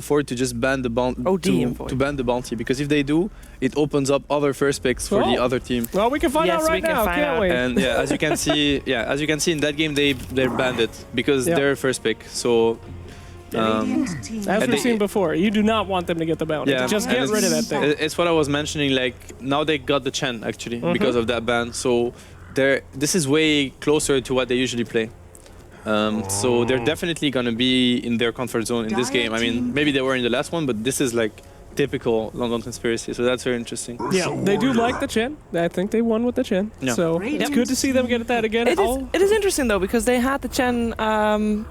before to just ban the bounty to ban the bounty, because if they do, it opens up other first picks for the other team. Well, we can find out right now, can't we? And yeah, as you can see, in that game they banned it because they're first pick. So as we've seen before, you do not want them to get the bounty. Yeah, just get rid of that thing. It's what I was mentioning. Like now they got the Chen actually because of that ban. So this is way closer to what they usually play. So they're definitely going to be in their comfort zone in this game. I mean, maybe they were in the last one, but this is like typical London conspiracy. So that's very interesting. Yeah, they do like the Chen. I think they won with the Chen. Yeah. So it's good to see them get that again. It is interesting though, because they had the Chen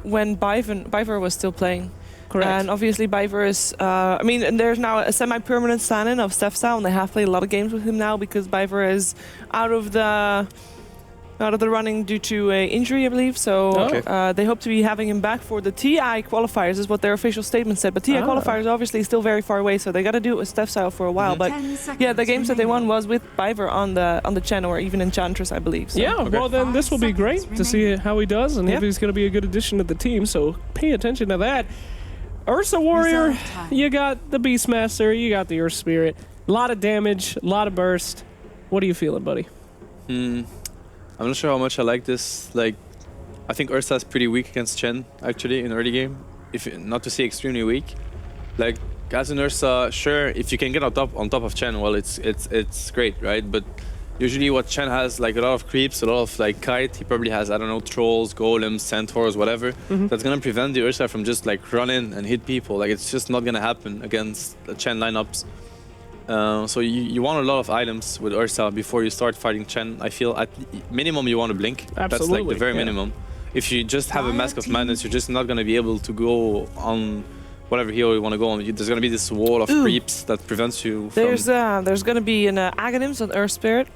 when Biver was still playing. Correct. And obviously Biver is, I mean, and there's now a semi-permanent stand-in of Stefstyle, and they have played a lot of games with him now because Biver is out of the running due to an injury, I believe. So they hope to be having him back for the TI qualifiers, is what their official statement said. But TI qualifiers are obviously still very far away, so they got to do it with Stefstyle for a while. But yeah, the games that they won was with Biver on the Chen, or even Enchantress, I believe. So. Yeah, well then this will be great to see how he does and if he's going to be a good addition to the team. So pay attention to that. Ursa Warrior, you got the Beastmaster, you got the Earth Spirit. A lot of damage, a lot of burst. What are you feeling, buddy? I'm not sure how much I like this. Like, I think Ursa is pretty weak against Chen, actually, in early game. If not to say extremely weak. Like, as an Ursa, sure, if you can get on top of Chen, well, it's great, right? But usually what Chen has, like a lot of creeps, a lot of like kite, he probably has, I don't know, trolls, golems, centaurs, whatever. That's gonna prevent the Ursa from just like run in and hit people. Like, it's just not gonna happen against the Chen lineups. So you want a lot of items with Ursa before you start fighting Chen. I feel at minimum you want to blink. Absolutely. That's like the very minimum. If you just have a Mask of Madness, you're just not going to be able to go on whatever hero you want to go on. There's going to be this wall of creeps that prevents you from... There's going to be an Aghanims on Earth Spirit.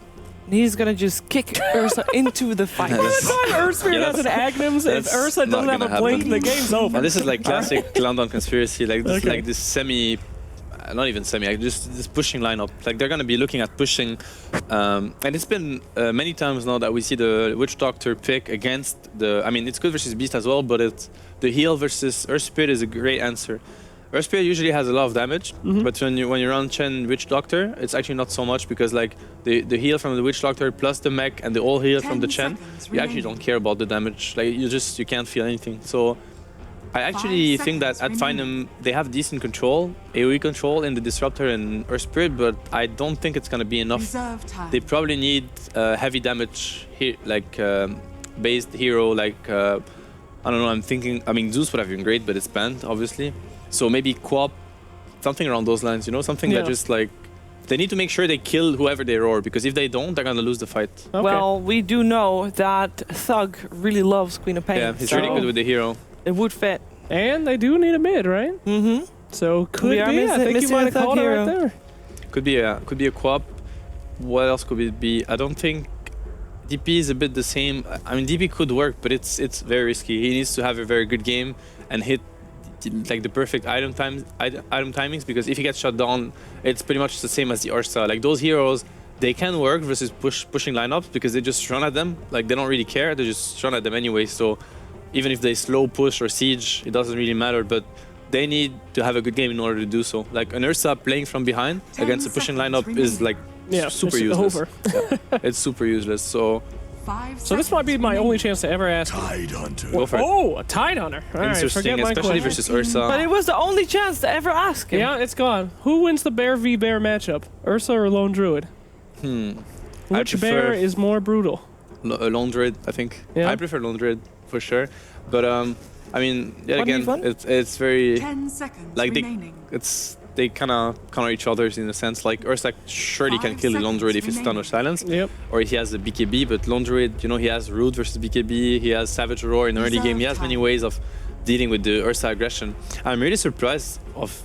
And he's going to just kick Ursa into the fight. By the time Earth Spirit has an Aghanims, if Ursa doesn't have a blink, the game's over. And this is like classic London conspiracy, like this, like this semi... Not even semi, just this pushing lineup. Like, they're going to be looking at pushing. And it's been many times now that we see the Witch Doctor pick against the... I mean, it's good versus Beast as well, but the heal versus Earth Spirit is a great answer. Earth Spirit usually has a lot of damage, but when you run Chen Witch Doctor, it's actually not so much, because like the heal from the Witch Doctor plus the mech and the all heal from the Chen, you actually don't care about the damage. Like, you can't feel anything. So I actually think that at Finem they have decent control, AoE control in the Disruptor and Earth Spirit, but I don't think it's gonna be enough. They probably need heavy damage based hero, like I don't know. I'm thinking. I mean, Zeus would have been great, but it's banned, obviously. So maybe Co-op, something around those lines. You know, something that just like they need to make sure they kill whoever they roar, because if they don't, they're gonna lose the fight. Okay. Well, we do know that Thug really loves Queen of Pain. Yeah, he's really good with the hero. It would fit. And they do need a mid, right? So could be. I think you might have called it right there. Could be a co-op. What else could it be? I don't think DP is a bit the same. I mean, DP could work, but it's very risky. He needs to have a very good game and hit like the perfect item timings, because if he gets shut down, it's pretty much the same as the Ursa. Like, those heroes, they can work versus pushing lineups, because they just run at them. Like, they don't really care. They just run at them anyway. So even if they slow push or siege, it doesn't really matter, but they need to have a good game in order to do so. Like, an Ursa playing from behind against a pushing lineup is like super useless. Over. It's super useless. So this might be my only chance to ever ask. Tide Hunter. Go for it. Oh, a Tide Hunter. All right, interesting, especially versus Ursa. But it was the only chance to ever ask him. Yeah, it's gone. Who wins the Bear v Bear matchup? Ursa or Lone Druid? Which bear is more brutal? Lone Druid, I think. Yeah. I prefer Lone Druid for sure. But I mean, yet again, it's very 10 seconds like remaining. they kind of counter each other in a sense. Like, Ursa surely can kill the Lone Druid if it's stun or silence, or if he has the BKB. But Lone Druid, you know, he has Root versus BKB. He has Savage Roar in early game. He has many ways of dealing with the Ursa aggression. I'm really surprised of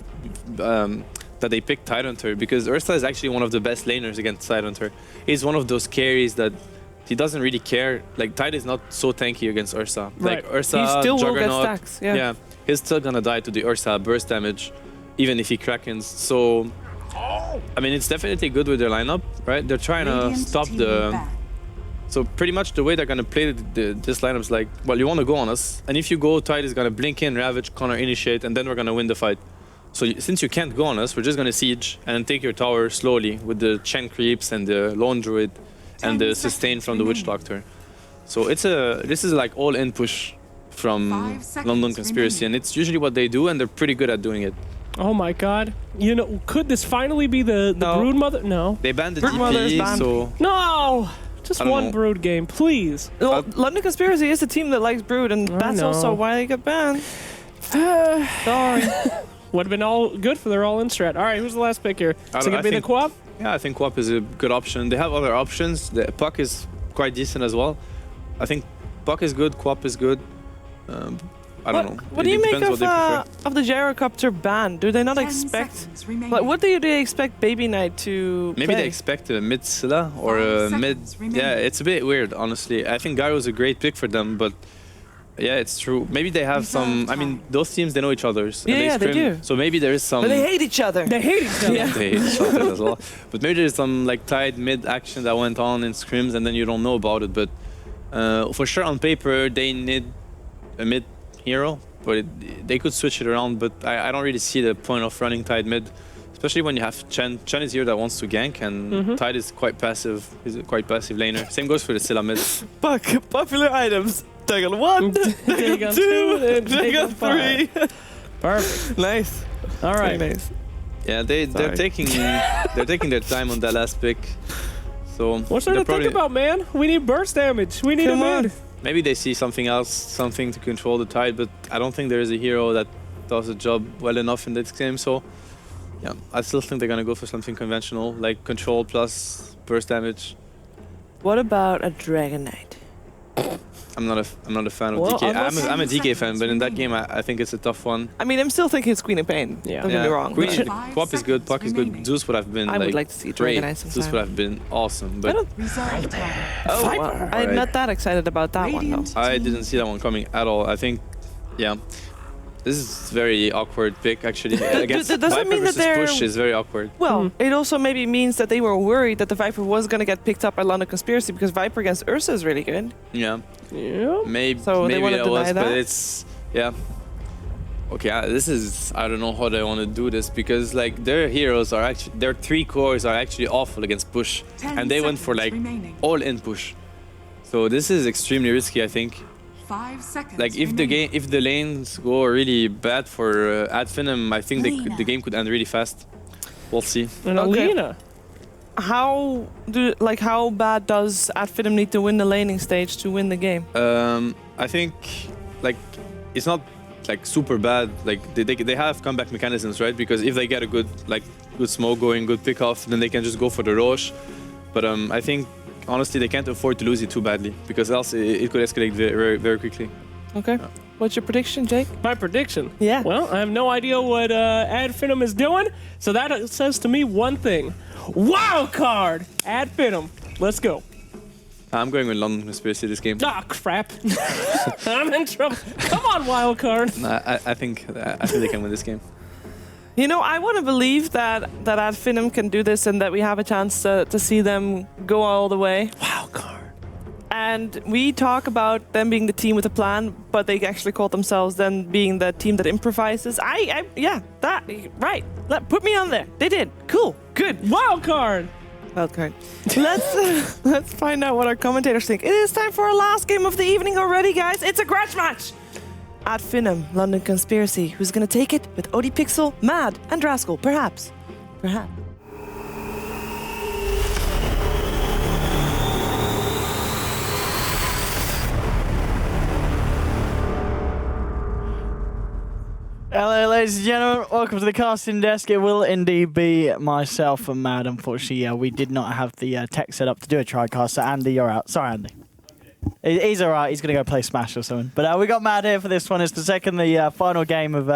that they picked Tide Hunter, because Ursa is actually one of the best laners against Tide Hunter. He's one of those carries that he doesn't really care. Like, Tide is not so tanky against Ursa. Right. Like, Ursa, he still will get Juggernaut, stacks. Yeah. he's still gonna die to the Ursa burst damage, even if he Krakens. So, I mean, it's definitely good with their lineup, right? They're trying to stop the... So pretty much the way they're gonna play this lineup is like, well, you want to go on us, and if you go, Tide is gonna blink in, Ravage, counter initiate, and then we're gonna win the fight. So since you can't go on us, we're just gonna siege and then take your tower slowly with the Chen creeps and the lone druid and the sustain from the witch doctor. So this is like all in push from London Conspiracy, and it's usually what they do, and they're pretty good at doing it. Oh my god. You know, could this finally be the Brood Mother? No. They banned the Broodmother is DP, banned. so No! Just I don't one know. Brood game, please. Well, London Conspiracy is a team that likes Brood, and that's know. also why they got banned. Sorry. Would have been all good for their all-in strat. All right, who's the last pick here? Is it gonna be the think- Quap? yeah, I think Quap is a good option. They have other options. The Puck is quite decent as well. I think Puck is good, Quap is good. I don't know. What do you make depends what they prefer. of the gyrocopter ban? Do they not expect? Like, what do they expect Baby Knight to Maybe play? they expect a mid Scylla or a mid. Yeah, it's a bit weird, honestly. I think Gyro's a great pick for them, but yeah, it's true. Maybe they have some. I mean, those teams they know each other's. and Yeah, they scrim. do. So maybe there is some. But they hate each other. They hate each other. Yeah. They hate each other as well. But maybe there's some like tied mid action that went on in scrims, and then you don't know about it. But for sure, on paper, they need a mid hero. But they could switch it around, but I don't really see the point of running Tide mid, especially when you have Chen. Chen is here that wants to gank, and Tide is quite passive. He's a quite passive laner. Same goes for the Scylla mid. Popular items. Dagon 1, Dagon Dagon 2, 2, and Dagon Dagon 3. Perfect. Nice. All right. Very nice. Yeah, they're Sorry. taking their time on that last pick. So What's there they're to think about, man? We need burst damage. We need Come a mid. on. maybe they see something else, something to control the Tide, but I don't think there is a hero that does the job well enough in this game. So yeah, I still think they're gonna go for something conventional, like control plus burst damage. What about a Dragon Knight? I'm not a fan of Well, DK. unless- I'm a DK fan, but in that game I think it's a tough one. I mean, I'm still thinking it's Queen of Pain. Yeah. Don't get me wrong. Queen, but Quap is good, Puck is good. Zeus would have been I would like to see Dragon great. Knight Zeus sometime. would have been awesome, I but don't. Oh, Viper. wow. I'm Alright. not that excited about that one though. I didn't see that one coming at all. I think, yeah, this is very awkward pick actually. Against does that Viper mean that versus they're- Push is very awkward. Well, it also maybe means that they were worried that the Viper was going to get picked up by London Conspiracy because Viper against Ursa is really good. Yeah, Yeah. maybe So they maybe wanna that was, deny but that? it's yeah. Okay, this is I don't know how they want to do this because like their heroes are actually their 3 cores are actually awful against Push, and they went for like all in Push. So this is extremely risky, I think. 5 seconds. Like if the lanes go really bad for Ad Finem, I think the game could end really fast. We'll see. And Okay. Alina. How bad does Adfinem need to win the laning stage to win the game? I think like it's not like super bad. Like they have comeback mechanisms, right? Because if they get a good smoke going, good pick off, then they can just go for the Roche. But I think honestly they can't afford to lose it too badly because else it could escalate very very quickly. Okay. What's your prediction, Jake? My prediction. Yeah. Well, I have no idea what Ad Finem is doing, so that says to me one thing. Wild card! Ad Finem. Let's go. I'm going with London Conspiracy this game. Ah, crap. I'm in trouble. Come on, wild card. I think they can win this game. You know, I want to believe that Adfinem can do this and that we have a chance to see them go all the way. Wild card. And we talk about them being the team with a plan, but they actually call themselves then being the team that improvises. Right. Put me on there. They did. Cool. Good. Wild card. Wildcard. Let's find out what our commentators think. It is time for our last game of the evening already, guys. It's a grudge match. At Finem, London Conspiracy. Who's gonna take it with Odie Pixel, Mad, and Rascal? Perhaps. Perhaps. Hello, ladies and gentlemen. Welcome to the casting desk. It will indeed be myself and Mad. Unfortunately, we did not have the tech set up to do a TriCast, so Andy, you're out. Sorry, Andy. He's all right. He's going to go play Smash or something. But we got Mad here for this one. It's the final game of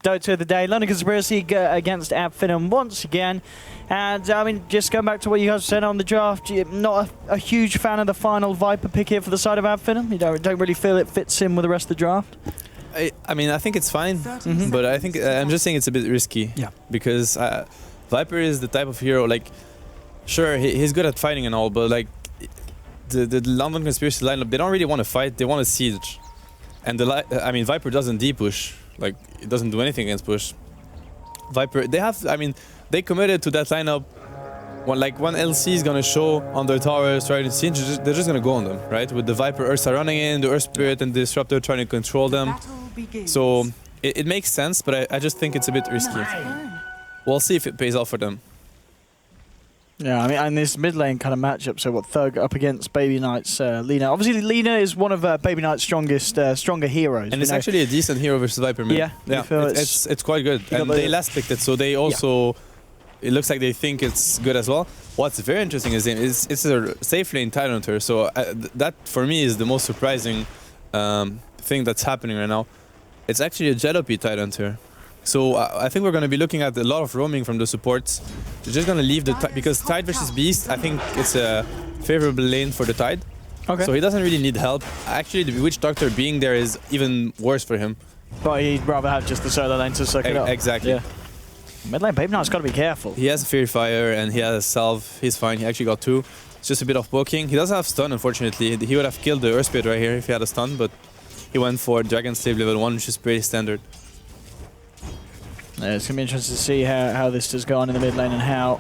Dota of the day. London Conspiracy against Adfinem once again. And, I mean, just going back to what you guys said on the draft, you're not a huge fan of the final Viper pick here for the side of Adfinem? You don't really feel it fits in with the rest of the draft? I mean, I think it's fine, but I think I'm just saying it's a bit risky. Yeah. Because Viper is the type of hero, like, sure, he's good at fighting and all, but, like, the London Conspiracy lineup, they don't really want to fight, they want to siege. And I mean, Viper doesn't D-push, like, it doesn't do anything against push. Viper, they have, I mean, they committed to that lineup. When LC is gonna show on their towers, trying to siege, they're just gonna go on them, right? With the Viper Ursa running in, the Earth Spirit and the Disruptor trying to control them. So it makes sense, but I just think it's a bit risky. We'll see if it pays off for them. Yeah, I mean, and this mid lane kind of matchup. So what, Thug up against Baby Knight's Lina. Obviously, Lina is one of Baby Knight's stronger heroes. And it's actually a decent hero versus Viper mid. Yeah, it's quite good. And they last picked it, so they also, it looks like they think it's good as well. What's very interesting is it's a safe lane Tide Hunter, so that for me is the most surprising thing that's happening right now. It's actually a Jalopy Tide Hunter. So I think we're going to be looking at a lot of roaming from the supports. They're just going to leave the because Tide versus Beast, I think it's a favorable lane for the Tide. Okay. So he doesn't really need help. Actually, the Bewitch Doctor being there is even worse for him. But he'd rather have just the solo lane to suck it up. Exactly. Yeah. Mid lane Baby Knight's got to be careful. He has a Fairy Fire and he has a Salve. He's fine. He actually got 2. It's just a bit of poking. He doesn't have stun, unfortunately. He would have killed the Earth Spirit right here if he had a stun, but he went for Dragon Slave level 1, which is pretty standard. Yeah, it's going to be interesting to see how this does go on in the mid lane and how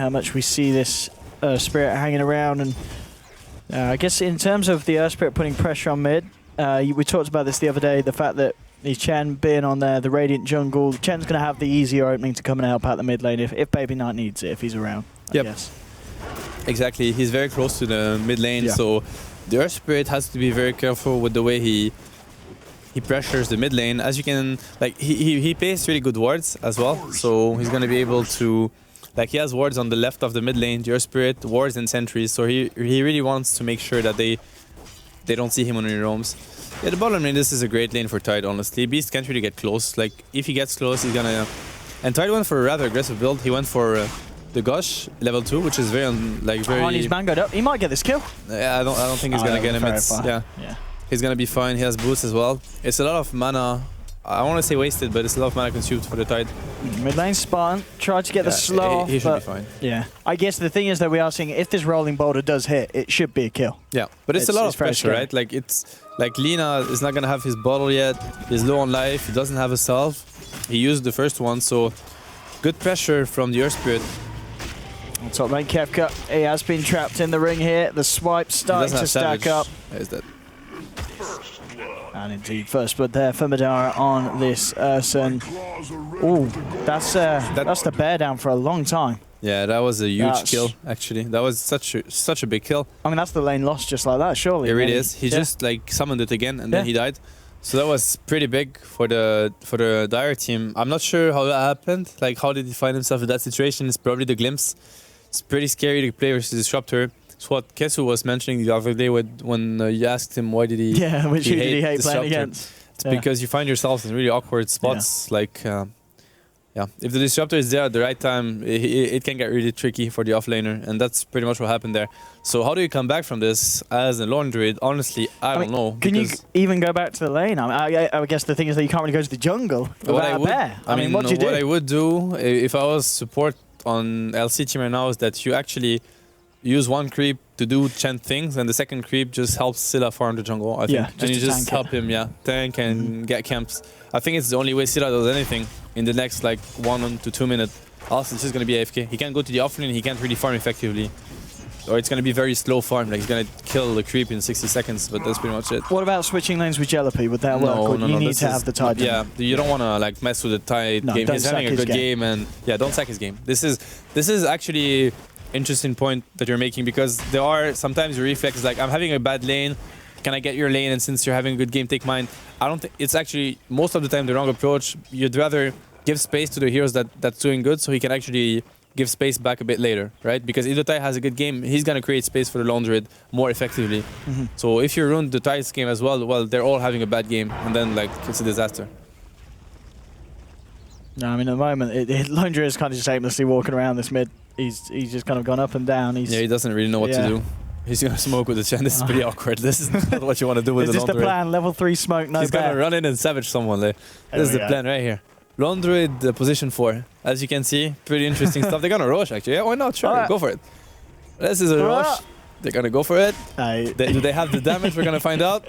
much we see this Spirit hanging around. And I guess in terms of the Earth Spirit putting pressure on mid, we talked about this the other day, the fact that Chen being on the Radiant jungle, Chen's going to have the easier opening to come and help out the mid lane if Baby Knight needs it, if he's around, I guess. Exactly, he's very close to the mid lane, so the Earth Spirit has to be very careful with the way he pressures the mid lane. As you can, like, he plays really good wards as well, so he's going to be able to, like, he has wards on the left of the mid lane, the Earth Spirit, wards and sentries, so he really wants to make sure that they don't see him when he roams. Yeah, the bottom lane, this is a great lane for Tide, honestly. Beast can't really get close. Like, if he gets close, he's gonna... And Tide went for a rather aggressive build. He went for the Gush, level 2, which is very... very... Oh, and he's mangoed up. He might get this kill. Yeah, I don't think he's gonna get him. Yeah. He's gonna be fine. He has boots as well. It's a lot of mana. I want to say wasted, but it's a lot of mana consumed for the Tide. Mid lane Spartan, tried to get the slow. He should be fine. Yeah. I guess the thing is that we are seeing if this rolling boulder does hit, it should be a kill. Yeah, but it's a lot of pressure, right? Like, it's like Lina is not gonna have his bottle yet. He's low on life. He doesn't have a salve. He used the first one, so good pressure from the Earth Spirit. On top lane, Kefka, he has been trapped in the ring here. The swipe's starting to stack up. Is that? And indeed, first blood there for Madara on this Urson. Ooh, that's the bear down for a long time. Yeah, that was a huge kill, actually. That was such a big kill. I mean, that's the lane lost just like that, surely. It really is. He just, like, summoned it again, and then he died. So that was pretty big for the Dire team. I'm not sure how that happened. Like, how did he find himself in that situation? It's probably the glimpse. It's pretty scary to play versus Disruptor. It's what Kesu was mentioning the other day when you asked him why did he which who did he hate playing against? It's because you find yourself in really awkward spots. Like, if the Disruptor is there at the right time, it can get really tricky for the offlaner, and that's pretty much what happened there. So how do you come back from this as a lone druid? Honestly, I don't know. Can you even go back to the lane? I guess the thing is that you can't really go to the jungle without a bear. I mean, what do you do? What I would do if I was support on LC team right now is that you actually use one creep to do Chen things, and the second creep just helps Scylla farm the jungle, I think. And you just help him, tank and get camps. I think it's the only way Scylla does anything in the next, like, 1 to 2 minutes. Also, it's just going to be AFK. He can't go to the offlane, he can't really farm effectively. Or it's going to be very slow farm, like, he's going to kill the creep in 60 seconds, but that's pretty much it. What about switching lanes with Jalopy? Would that work? Or you need to have the Tide. Yeah, you don't want to, like, mess with the Tide game. He's having a good game, and don't sack his game. This is actually interesting point that you're making, because there are sometimes your reflex is like, I'm having a bad lane, can I get your lane, and since you're having a good game, take mine. I don't think it's actually most of the time the wrong approach. You'd rather give space to the heroes that's doing good, so he can actually give space back a bit later, right? Because if the Tide has a good game, he's gonna create space for the lone druid more effectively. So if you ruin the Tide's game as well, they're all having a bad game, and then, like, it's a disaster. No, I mean, at the moment, lone druid is kind of just aimlessly walking around this mid. He's just kind of gone up and down. He doesn't really know what to do. He's going to smoke with the Chen. This is pretty awkward. This is not what you want to do with the Lone Druid. Is this the plan? Level 3 smoke, no He's going to run in and savage someone. This is the plan right here. Lone Druid, position 4. As you can see, pretty interesting stuff. They're going to rush, actually. Yeah, why not? Sure, go for it. This is a rush. They're going to go for it. Do they have the damage? We're going to find out.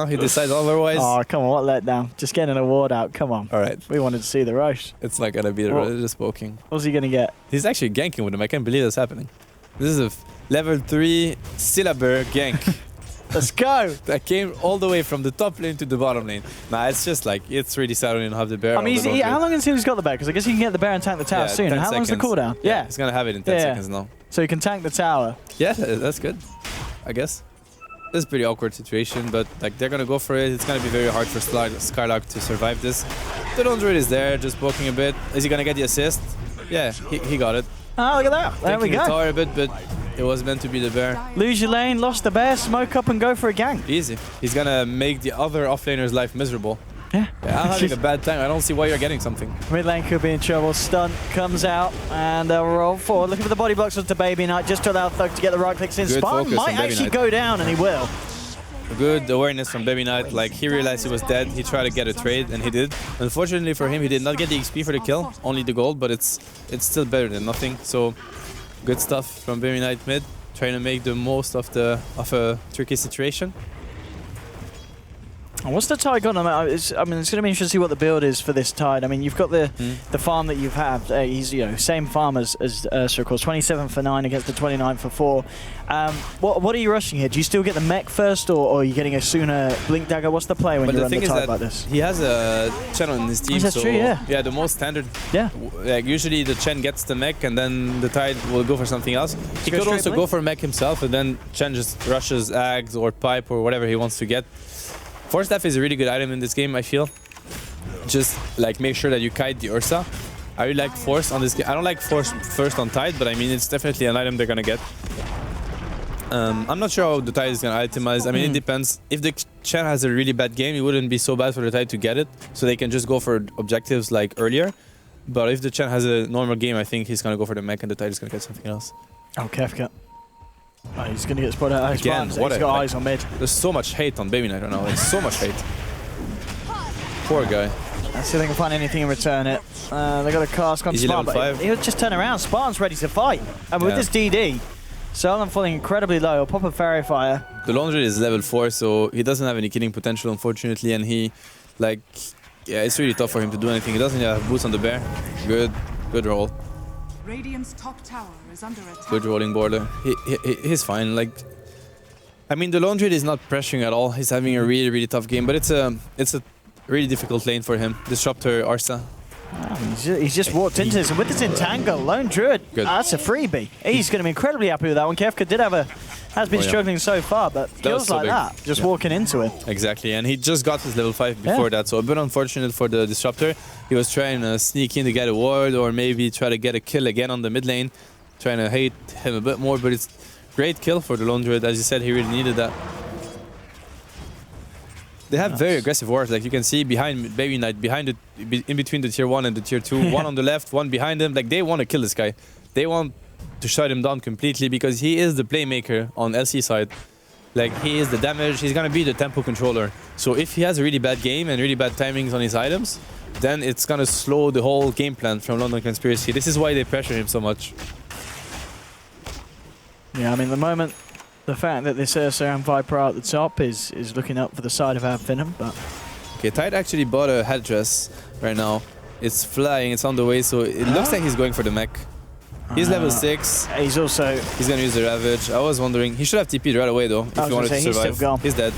He decides otherwise. Oh, come on, what letdown. Just getting an award out, come on. All right. We wanted to see the Roche. It's not gonna be the religious poking. What's he going to get? He's actually ganking with him. I can't believe that's happening. This is a level 3 syllabur gank. Let's go. That came all the way from the top lane to the bottom lane. Nah, it's just like, it's really sad when you don't have the bear. I mean, how long until he's got the bear? Because I guess he can get the bear and tank the tower soon. How long's the cooldown? Yeah, he's gonna have it in 10 seconds now. So he can tank the tower. Yeah, that's good, I guess. This is a pretty awkward situation, but like they're gonna go for it. It's gonna be very hard for Skylark to survive this. The Lone Druid is there, just poking a bit. Is he gonna get the assist? Yeah, he got it. Oh, look at that. There we go. The tower a bit, but it was meant to be the bear. Lose your lane, lost the bear, smoke up and go for a gank. Easy. He's gonna make the other offlaner's life miserable. Yeah. I'm having a bad time. I don't see why you're getting something. Mid lane could be in trouble. Stun comes out and they'll roll forward. Looking for the body blocks onto Baby Knight just to allow Thug to get the right clicks in. Good Spartan might actually go down, and he will. Good awareness from Baby Knight. Like, he realized he was dead. He tried to get a trade, and he did. Unfortunately for him, he did not get the XP for the kill, only the gold, but it's still better than nothing. So, good stuff from Baby Knight mid, trying to make the most of a tricky situation. And what's the Tide got? I mean, it's going to be interesting to see what the build is for this Tide. I mean, you've got the farm that you've had. He's same farm as Sir, of course. 27 for 9 against the 29 for 4. What are you rushing here? Do you still get the mech first, or are you getting a sooner Blink Dagger? What's the play when you run the Tide like this? He has a Chen on his team. That's true, yeah. Yeah, the most standard. Yeah. Like usually the Chen gets the mech and then the Tide will go for something else. He could also go for mech himself, and then Chen just rushes Ags or Pipe or whatever he wants to get. Force Staff is a really good item in this game, I feel. Just like make sure that you kite the Ursa. I really like Force on this game. I don't like Force first on Tide, but I mean, it's definitely an item they're gonna get. I'm not sure how the Tide is gonna itemize. I mean, it depends. If the Chen has a really bad game, it wouldn't be so bad for the Tide to get it, so they can just go for objectives like earlier. But if the Chen has a normal game, I think he's gonna go for the mech and the Tide is gonna get something else. Oh, Kefka. Oh, he's going to get spotted out. Again, he's got eyes on mid. There's so much hate on Baby Knight right now. There's so much hate. Poor guy. Let's see if they can find anything in return it. They got a cast on Spartan, but he'll just turn around. Spartan's ready to fight. And with this DD, Solon falling incredibly low. He'll pop a Fairy Fire. The Laundry is level 4, so he doesn't have any killing potential, unfortunately, and he, like, yeah, it's really tough for him to do anything. He doesn't have boots on the bear. Good roll. Radiant's top tower is under attack. Good rolling border. He's fine. Like, I mean, the Laundry is not pressuring at all. He's having a really tough game, but it's a really difficult lane for him. Disruptor Arsa. He's just walked into this, and with this entangle, Lone Druid, that's a freebie. He's going to be incredibly happy with that one. Kefka has been struggling so far, but kills like that, just walking into it. Exactly, and he just got his level 5 before that, so a bit unfortunate for the Disruptor. He was trying to sneak in to get a ward, or maybe try to get a kill again on the mid lane, trying to hate him a bit more, but it's great kill for the Lone Druid. As you said, he really needed that. They have very aggressive wards, like you can see behind Baby Knight, in between the tier 1 and the tier 2, one on the left, one behind him. Like, they want to kill this guy. They want to shut him down completely because he is the playmaker on LC side. Like, he is the damage, he's gonna be the tempo controller. So if he has a really bad game and really bad timings on his items, then it's gonna slow the whole game plan from London Conspiracy. This is why they pressure him so much. Yeah, I mean, the moment, the fact that this Ursa and Viper are at the top is looking up for the side of our Finem, but... Okay, Tide actually bought a headdress right now. It's flying, it's on the way, so it looks like he's going for the mech. He's level 6. He's gonna use the Ravage. I was wondering, he should have TP'd right away though, if he wanted to survive. He's still gone. He's dead.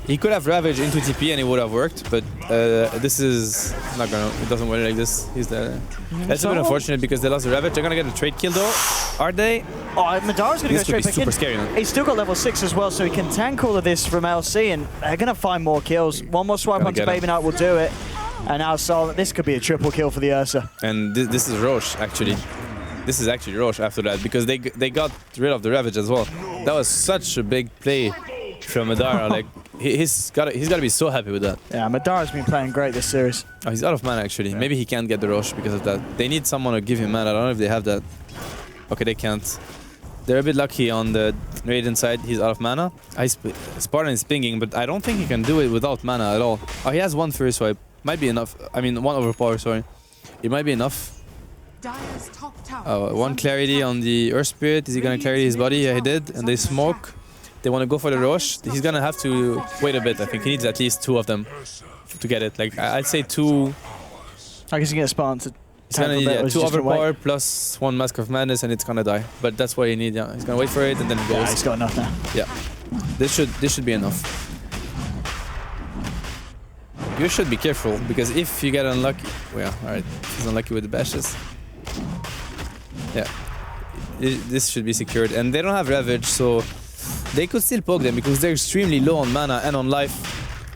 He could have Ravage into TP and it would have worked, but this is not gonna, it doesn't work like this. He's dead. That's a bit unfortunate because they lost the Ravage. They're gonna get a trade kill though. Are they? Oh, Madara's gonna go straight back in. Super scary now. He's still got level 6 as well, so he can tank all of this from LC, and they're gonna find more kills. One more swipe onto Baby Knight will do it. And now Sol, this could be a triple kill for the Ursa. And this is Roche, actually. This is actually Roche after that, because they got rid of the Ravage as well. That was such a big play from Madara. Like, he's got to be so happy with that. Yeah, Madara's been playing great this series. Oh, he's out of mana, actually. Maybe he can't get the Roche because of that. They need someone to give him mana. I don't know if they have that. Okay, they can't. They're a bit lucky on the Radiant side. He's out of mana. Spartan is pinging, but I don't think he can do it without mana at all. Oh, he has one Fury Swipe. Might be enough. I mean, one Overpower, sorry. It might be enough. One Clarity on the Earth Spirit. Is he gonna clarity his body? Yeah, he did. And they smoke. they want to go for the Roche, he's gonna have to wait a bit. I think he needs at least 2 of them to get it. Like I'd say 2. I guess you get a Spartan to He's gonna need tackle that, 2 just gonna wait. overpower plus 1 Mask of Madness, and it's gonna die. But that's what you need. Yeah, he's gonna wait for it and then it goes. Yeah, he's got enough now. Yeah, this should be enough. You should be careful because if you get unlucky, well, all right, he's unlucky with the bashes. Yeah, this should be secured, and they don't have Ravage, so they could still poke them because they're extremely low on mana and on life.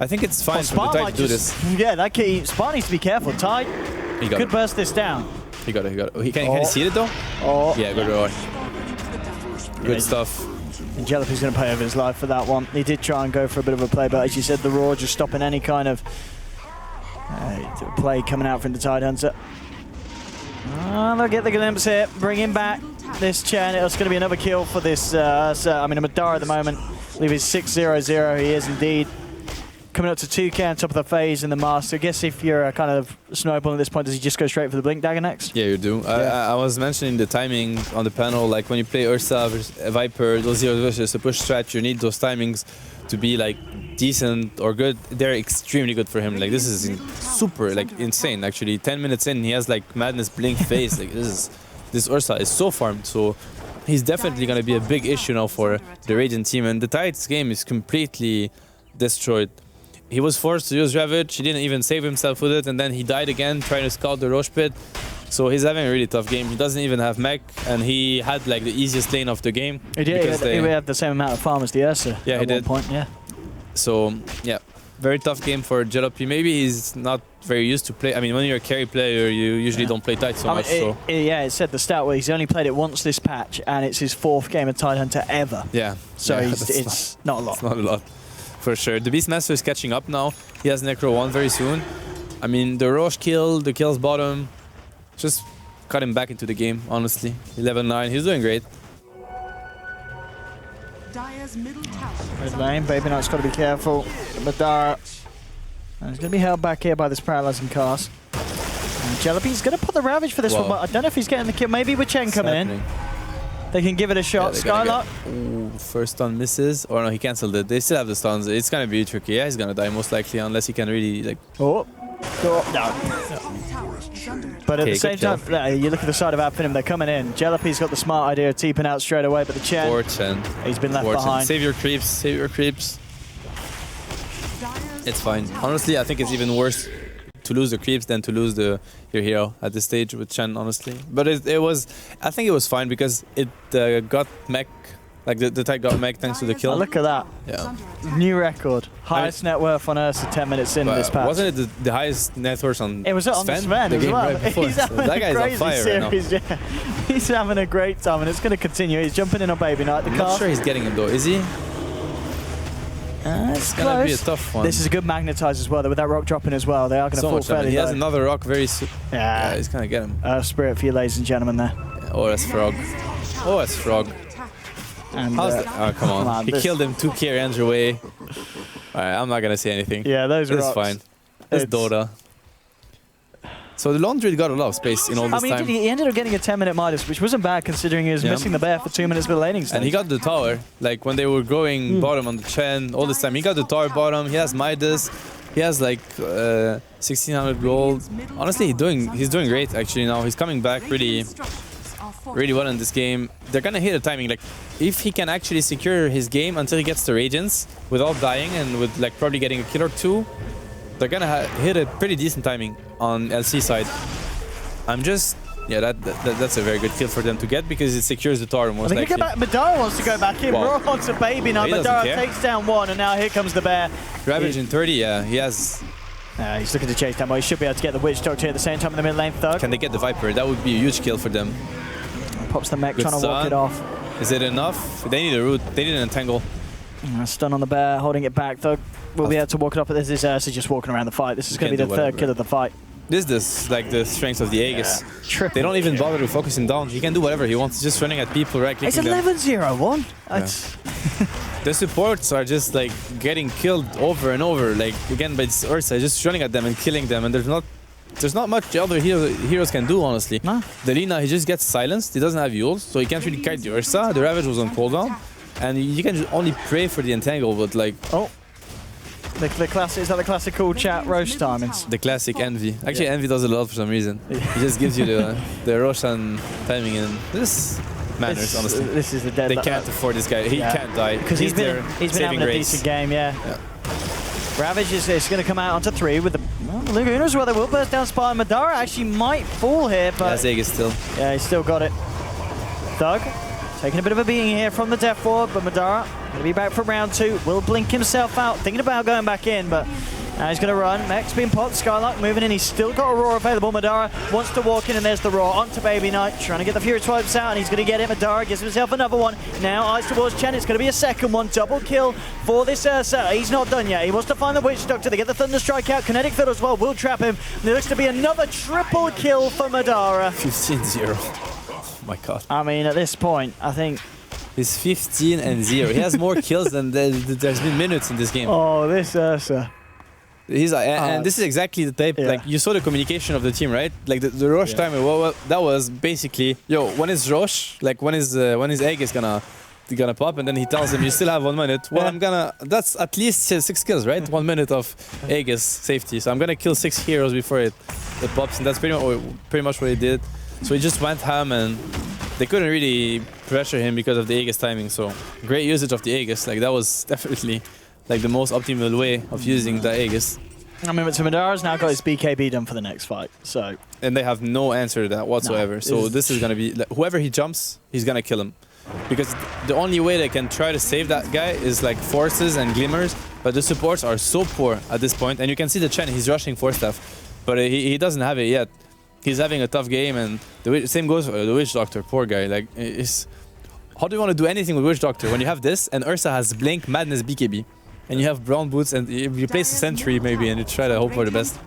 I think it's fine for the Tide to do this. Yeah, that key. Spartan needs to be careful. Tide could burst this down. He got it. He got it. Can he see it though? Oh. Yeah, good roll. Good stuff. And Jalopy's going to pay over his life for that one. He did try and go for a bit of a play, but as you said, the Roar just stopping any kind of play coming out from the Tide Hunter. Oh, they'll get the glimpse here, bring him back. This Chen, it's going to be another kill for this. I mean, Madara at the moment, I believe he's 6-0-0. He is indeed coming up to 2k on top of the phase and the master. I guess if you're kind of snowballing at this point, does he just go straight for the Blink Dagger next? Yeah, you do. Yeah. I was mentioning the timing on the panel, like when you play Ursa versus Viper, those 0 versus a push strat, you need those timings to be like decent or good. They're extremely good for him. Like this is super, like insane actually. 10 minutes in, he has like Madness Blink phase. Like this Ursa is so farmed, so he's definitely going to be a big issue now for the Radiant team, and the Tide's game is completely destroyed. He was forced to use Ravage, he didn't even save himself with it, and then he died again trying to scout the Roche pit. So he's having a really tough game. He doesn't even have mech, and he had like the easiest lane of the game. He did. He had the same amount of farm as the Ursa. Yeah, he did. At one point, yeah. So yeah, very tough game for Jalopy. Maybe he's not very used to play. I mean, when you're a carry player, you usually don't play Tide so much. Yeah, it said the stat where he's only played it once this patch, and it's his 4th game of Tide Hunter ever. Yeah. So yeah, it's not a lot. It's not a lot. For sure. The Beastmaster is catching up now. He has Necro 1 very soon. I mean, the Roche kill, the kills bottom, just cut him back into the game, honestly. 11-9, he's doing great. Red lane, Baby Knight's got to be careful. Madara. And he's going to be held back here by this paralyzing cast. And Jalopy's going to put the Ravage for this one, but I don't know if he's getting the kill. Maybe with Chen coming in. They can give it a shot. Yeah, Skylark. First stun misses. Or no, he cancelled it. They still have the stuns. It's gonna be tricky. Yeah, he's gonna die most likely unless he can really like. Oh, no. But at the same time, you look at the side of Finem, they're coming in. Jalopy's got the smart idea of teeping out straight away, but the Chen, he's been left behind. Save your creeps. Save your creeps. It's fine. Honestly, I think it's even worse to lose the creeps than to lose your hero at this stage with Chen, honestly. But it was, I think it was fine because it got mech, like the Tide got mech thanks to the kill. Oh, look at that. Yeah. New record. Highest net worth on Ursa 10 minutes in this patch. Wasn't it the highest net worth on It was on Sven the as game well. right before. He's So having that a guy's on crazy fire series, right now. yeah. He's having a great time and it's going to continue. He's jumping in on Baby Knight. I'm not sure he's getting him though, is he? It's gonna be a tough one. This is a good magnetize as well. Though, with that rock dropping as well, they are going to fall fairly He low. has another rock very soon. Yeah, he's gonna get him. Spirit for you, ladies and gentlemen. There. Yeah, oh, that's Frog. Oh, that's Frog. And, How's that? Oh, come on. He killed him 2k range away. Alright, I'm not gonna say anything. Yeah, those are fine. It's Dota. So the Lone Druid got a lot of space in all this time. He ended up getting a 10-minute Midas, which wasn't bad considering he was missing the bear for 2 minutes with the laning stage. And he got the tower. Like when they were going bottom on the Chen, all this time. He got the tower bottom. He has Midas. He has like 1600 gold. Honestly, he's doing great actually now. He's coming back really well in this game. They're gonna hit a timing. Like if he can actually secure his game until he gets the Radiance without dying and with like probably getting a kill or 2, they're gonna hit a pretty decent timing on LC side. That's a very good kill for them to get because it secures the tower most likely. Madara wants to go back in. Raw wants a Baby now. Madara takes down one, and now here comes the bear. Ravage in 30, yeah, he has. He's looking to chase down, but he should be able to get the Witch Doctor at the same time in the mid lane. Thug. Can they get the Viper? That would be a huge kill for them. Pops the mech, trying to walk it off. Is it enough? They need a root. They need an entangle. Stun on the bear, holding it back. Thug will be able to walk it off, but this is Ursa just walking around the fight. This is going to be the third kill of the fight. This is like the strength of the Aegis. Yeah. They don't even bother to focus him down. He can do whatever he wants. He's just running at people, right? It's 11-0-1. The supports are just like getting killed over and over. Like again by Ursa, just running at them and killing them. And there's not much the other heroes can do, honestly. No. The Lina, he just gets silenced. He doesn't have Yules, so he can't really kite the Ursa. The Ravage was on cooldown. and you can only pray for the entangle, but like Oh. The classic, is that the classical chat roast timings? the classic Envy. Actually, Envy does a lot for some reason. He just gives you the Roshan timing, and this manners, honestly. This is the dead. They can't afford this guy. He can't die. Because he's been having a grace. decent game, yeah. Ravage is going to come out onto 3 with the Lagooners, where they will burst down Spire. Madara actually might fall here, but Yeah, Zig still. yeah, he's still got it. Thug taking a bit of a beating here from the Death Ward, but Madara going to be back for round 2. Will blink himself out, thinking about going back in, but now he's going to run. Mech's being popped, Skylark moving in. He's still got a Roar available. Madara wants to walk in, and there's the Roar onto Baby Knight, trying to get the Fury Swipes out, and he's going to get it. Madara gives himself another one. Now eyes towards Chen. It's going to be a second one. Double kill for this Ursa. He's not done yet. He wants to find the Witch Doctor to get the Thunder Strike out. Kinetic Field as well will trap him. And there looks to be another triple kill for Madara. 15-0. Oh my god. I mean, at this point, I think... He's 15-0. He has more kills than there's been minutes in this game. Oh, this Ursa. He's and this is exactly the type, Yeah. like, you saw the communication of the team, right? Like, the Roche timer, well, that was basically, yo, when is Roche? Like, when is Egg is gonna pop? And then he tells him, you still have 1 minute. Well, that's at least 6 kills, right? 1 minute of Aegis safety. So I'm gonna kill 6 heroes before it pops, and that's pretty much what he did. So he just went ham, and they couldn't really pressure him because of the Aegis timing. So great usage of the Aegis. Like, that was definitely like the most optimal way of using the Aegis. I mean, but Madara's now got his BKB done for the next fight, so... And they have no answer to that whatsoever. No, so this is going to be... Like, whoever he jumps, he's going to kill him. Because the only way they can try to save that guy is like forces and glimmers. But the supports are so poor at this point. And you can see the Chen, he's rushing Force Staff. But he doesn't have it yet. He's having a tough game, and the same goes for the Witch Doctor. Poor guy. Like, how do you want to do anything with Witch Doctor when you have this and Ursa has Blink, Madness, BKB? And you have brown boots, and you place a sentry maybe, and you try to hope for the best.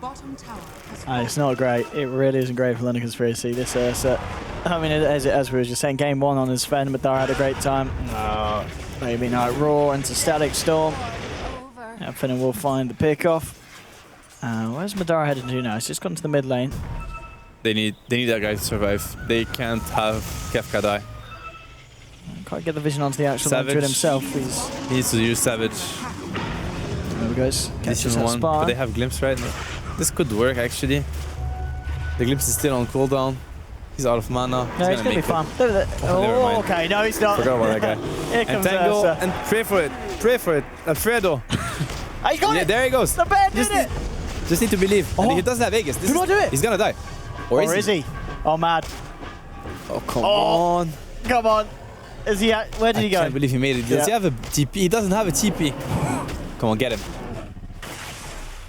It's not great. It really isn't great for London Conspiracy. This Ursa, I mean, as we were just saying, game 1 on his Finem, Madara had a great time. Maybe Night Roar into Static Storm. Yeah, Finem will find the pick off. Where's Madara headed to now? He's just gone to the mid lane. They need that guy to survive. They can't have Kefka die. Can't get the vision onto the actual Madrid himself. He needs to use Savage. There we go. Catches that one, Spire. but they have Glimpse right now. This could work actually. The Glimpse is still on cooldown. He's out of mana. No, he's gonna be fine. Never mind. Okay, no, he's not. Forgot about that guy. Here comes Entangle Ursa. and pray for it. Pray for it. Alfredo. Oh, he got Yeah, it! there he goes. The bear did it! Just need to believe. And he doesn't have Aegis. Do not do it! He's gonna die. Or Is he? Oh, mad. Oh, come on. Come on. Is he at, where did he go? I can't believe he made it. Does he have a TP? He doesn't have a TP. Come on, get him.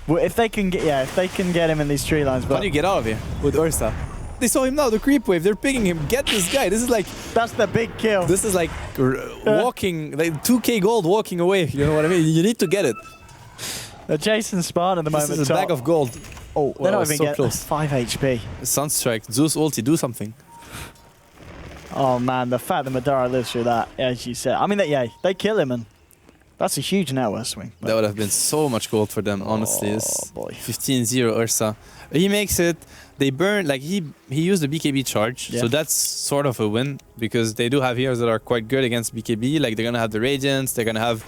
Well, if they can get him in these tree lines, How but do you get out of here with Ursa? They saw him now, the creep wave. They're picking him. Get this guy. This is like that's the big kill. This is like walking, like 2k gold walking away. You know what I mean? You need to get it. Jason Spartan at the moment. This is a bag of gold. Oh, they're not even so getting close. 5 HP. Sunstrike, Zeus ulti, do something. Oh man, the fact that Madara lives through that, as you said. I mean, they kill him, and that's a huge net worth swing. That would have been so much gold for them, honestly. Oh boy. 15-0 Ursa. He makes it. They burn, like he used the BKB charge, so that's sort of a win, because they do have heroes that are quite good against BKB. Like, they're gonna have the Radiance, they're gonna have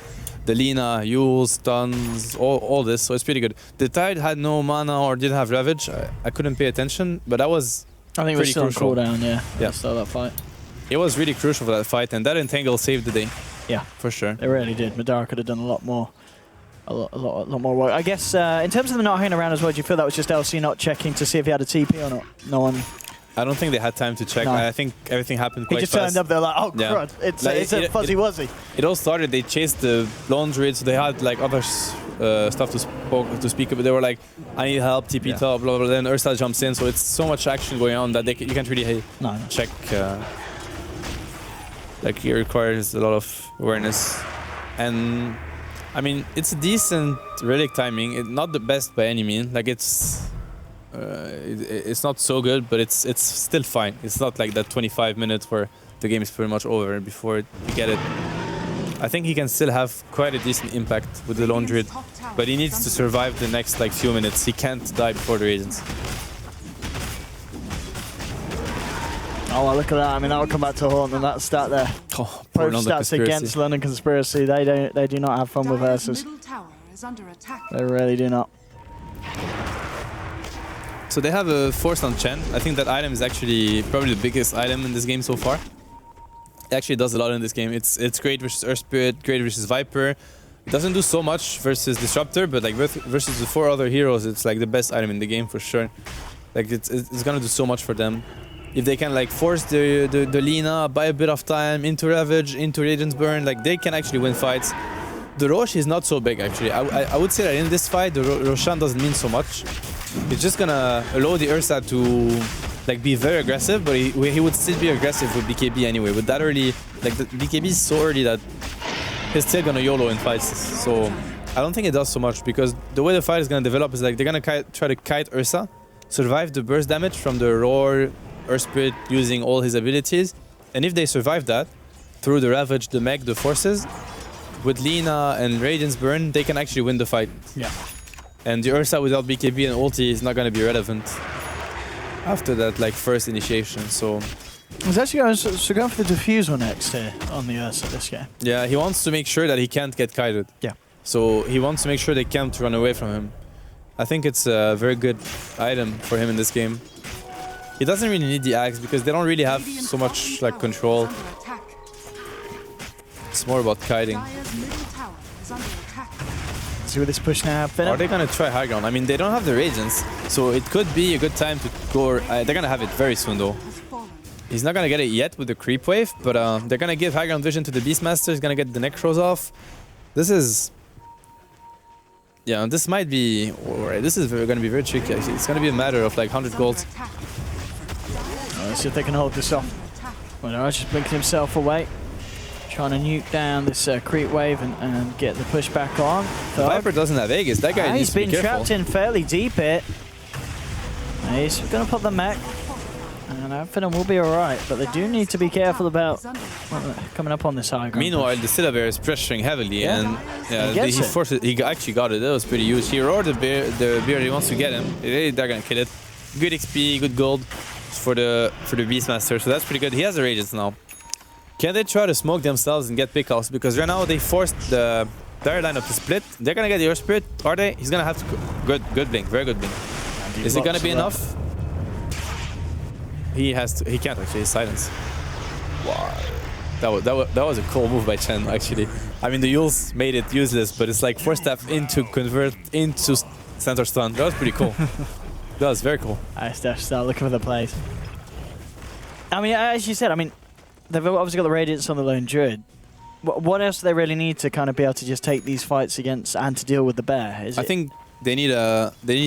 the Lina, Yule, stuns, all this, so it's pretty good. The Tide had no mana or didn't have Ravage. I couldn't pay attention, but that was I think it was still on cooldown, yeah. Start that fight. It was really crucial for that fight, and that entangle saved the day. Yeah, for sure. It really did. Madara could have done a lot more more work. I guess in terms of them not hanging around as well, do you feel that was just LC not checking to see if he had a TP or not? No one. I don't think they had time to check. No. I think everything happened quite fast. He just turned up there like, oh crud, it's a fuzzy wuzzy. It all started, they chased the Lone Druid, so they had like other stuff to speak about. They were like, I need help, TP top, blah, blah, blah. Then Ursa jumps in, so it's so much action going on that you can't really check. Like, it requires a lot of awareness. And I mean, it's a decent relic timing. Not the best by any means. Like, it's not so good, but it's still fine. It's not like that 25 minutes where the game is pretty much over before you get it. I think he can still have quite a decent impact with the Lone Druid, but he needs to survive the next like few minutes. He can't die before the Radiance. Oh, well, look at that. I mean, that'll come back to haunt them. That stat there. Oh, poor Both London stats Conspiracy. against London Conspiracy. They do not have fun with Dire's versus. middle tower is under attack. They really do not. So they have a force on Chen. I think that item is actually probably the biggest item in this game so far. It actually does a lot in this game. It's great versus Earth Spirit, great versus Viper. It doesn't do so much versus Disruptor, but like versus the 4 other heroes, it's like the best item in the game for sure. Like it's gonna do so much for them. If they can like force the Lina, buy a bit of time into Ravage, into Radiant's Burn, like they can actually win fights. The Rosh is not so big actually. I would say that in this fight, the Roshan doesn't mean so much. It's just gonna allow the Ursa to like be very aggressive, but he would still be aggressive with BKB anyway. But that early, like the BKB is so early that he's still gonna YOLO in fights. So I don't think it does so much because the way the fight is gonna develop is like they're gonna try to kite Ursa, survive the burst damage from the Roar, Earth Spirit using all his abilities, and if they survive that through the Ravage, the Meg, the forces, with Lina and Radiant's Burn, they can actually win the fight. Yeah. And the Ursa without BKB and ulti is not gonna be relevant after that like first initiation. So He's actually going for the diffusal next here on the Ursa this game. yeah, he wants to make sure that he can't get kited. Yeah. So he wants to make sure they can't run away from him. I think it's a very good item for him in this game. He doesn't really need the axe because they don't really have so much like control. It's more about kiting. Dire's middle tower is under attack. See what this push now. Are they gonna try high ground? I mean, they don't have the Radiance, so it could be a good time to go. They're gonna have it very soon though. Has fallen. He's not gonna get it yet with the creep wave, but they're gonna give high ground vision to the Beastmaster. He's gonna get the Necros off. This is... yeah, this might be... alright, this is gonna be very tricky actually. It's gonna be a matter of like 100 gold. Attack. Let's see if they can hold this off. Well, no, just blinking himself away. Trying to nuke down this creep wave and get the push back on. So, Viper doesn't have Aegis. That guy needs he's to be been careful. trapped in fairly deep here. He's going to put the mech. And Finem will be alright, but they do need to be careful about coming up on this high ground. Meanwhile, the Syllabear is pressuring heavily, Yeah. and yeah, He gets he it. forced it. He actually got it. That was pretty huge. He roared the bear he wants to get him. They're gonna kill it. Good XP, good gold for the Beastmaster. So that's pretty good. He has the Radiance now. Can they try to smoke themselves and get pickoffs? Because right now they forced the dire lineup to split. They're gonna get the Earth Spirit. Are they? He's gonna have to. Good blink. Very good blink. Is it gonna be enough? He has to. He can't actually silence. Wow. That was a cool move by Chen actually. I mean the Yules made it useless, but it's like force tap into convert into center stun. That was pretty cool. That was very cool. I start looking for the plays. I mean, as you said, I mean, they've obviously got the Radiance on the Lone Druid. What else do they really need to kind of be able to just take these fights against and to deal with the bear? I think they need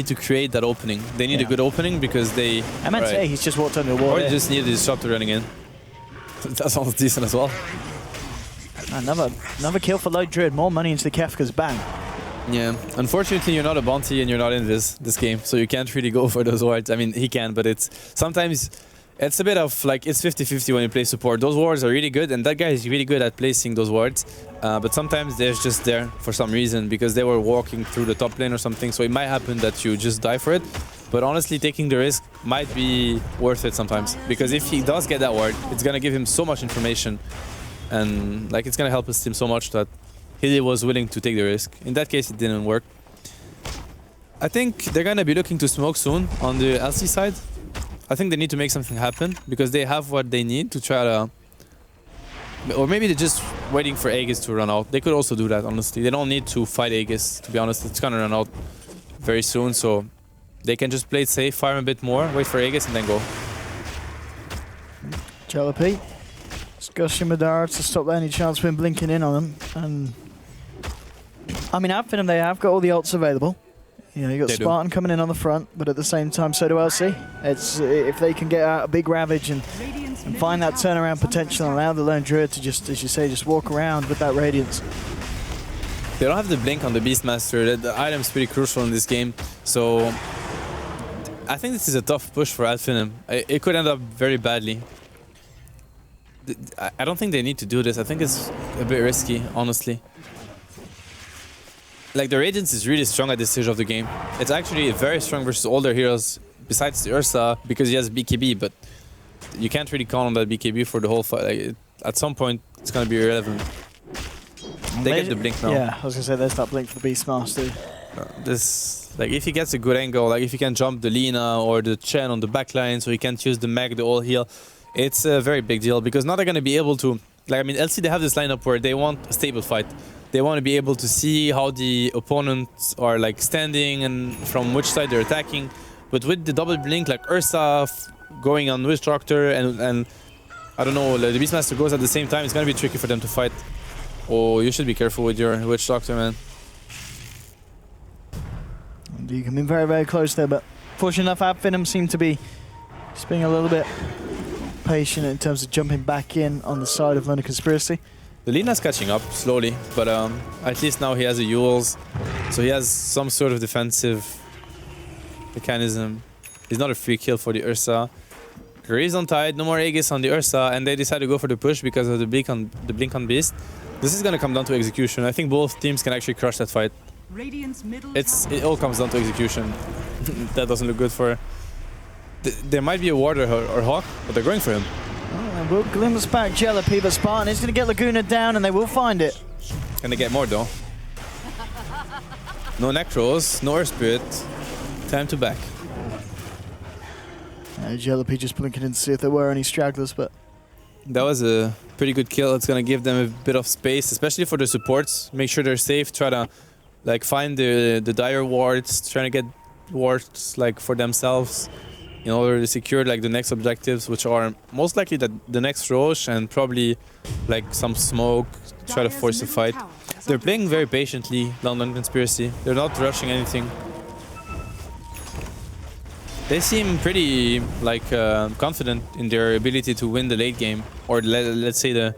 to create that opening. They need a good opening because they. I meant to say he's just walked under the wall. Or they just need a disruptor running in. That sounds decent as well. Another kill for Lone Druid. More money into the Kefka's bank. Yeah, unfortunately you're not a bounty and you're not in this game, so you can't really go for those wards. I mean, he can, but it's sometimes it's a bit of like it's 50-50 when you play support. Those wards are really good, and that guy is really good at placing those wards. But sometimes they're just there for some reason because they were walking through the top lane or something. So it might happen that you just die for it. But honestly, taking the risk might be worth it sometimes because if he does get that ward, it's gonna give him so much information, and like it's gonna help his team so much that he was willing to take the risk. In that case, it didn't work. I think they're gonna be looking to smoke soon on the LC side. I think they need to make something happen because they have what they need to try to... Or maybe they're just waiting for Aegis to run out. They could also do that, honestly. They don't need to fight Aegis, to be honest. It's gonna run out very soon, so they can just play it safe, fire a bit more, wait for Aegis, and then go. Jalopy. Discussion with Dara to stop any chance of him blinking in on them. And I mean, at Finem, they have got all the ults available. You know, you got Spartan coming in on the front, but at the same time, so do LC. It's if they can get out a big Ravage and find that turnaround potential and allow the Lone Druid to just, as you say, just walk around with that Radiance. They don't have the blink on the Beastmaster. The item's pretty crucial in this game, so I think this is a tough push for Finem. It could end up very badly. I don't think they need to do this. I think it's a bit risky, honestly. Like, the Radiance is really strong at this stage of the game. It's actually very strong versus all their heroes, besides the Ursa, because he has BKB, but you can't really count on that BKB for the whole fight. Like, at some point, it's gonna be irrelevant. They get the blink now. Yeah, I was gonna say there's that blink for the Beastmaster. This, like, if he gets a good angle, like if he can jump the Lina or the Chen on the backline, so he can't use the Meg, the all heal, it's a very big deal because now they're gonna be able to, like, I mean, LC, they have this lineup where they want a stable fight. They want to be able to see how the opponents are like standing and from which side they're attacking. But with the double blink, like Ursa going on Witch Doctor and I don't know, like the Beastmaster goes at the same time, it's gonna be tricky for them to fight. Oh, you should be careful with your Witch Doctor, man. You can be very, very close there, but fortunate enough, Finem seem to be just being a little bit patient in terms of jumping back in on the side of London Conspiracy. The Lina's catching up slowly, but at least now he has the Yules, so he has some sort of defensive mechanism. He's not a free kill for the Ursa. Grease on Tide, no more Aegis on the Ursa, and they decide to go for the push because of the blink on Beast. This is gonna come down to execution. I think both teams can actually crush that fight. It all comes down to execution. That doesn't look good for... There might be a ward or Hawk, but they're going for him. Oh, and will glimpse back Jealousy, but Spartan is going to get Laguna down and they will find it. Can they get more though? No Necros, no Earth Spirit. Time to back. Jealousy just blinking in to see if there were any stragglers, but... That was a pretty good kill. It's going to give them a bit of space, especially for the supports. Make sure they're safe, try to like find the dire wards, trying to get wards like for themselves in order to secure like the next objectives, which are most likely the next Roche and probably like some smoke, try to force the fight. They're playing very patiently, London Conspiracy. They're not rushing anything. They seem pretty like confident in their ability to win the late game, or let's say the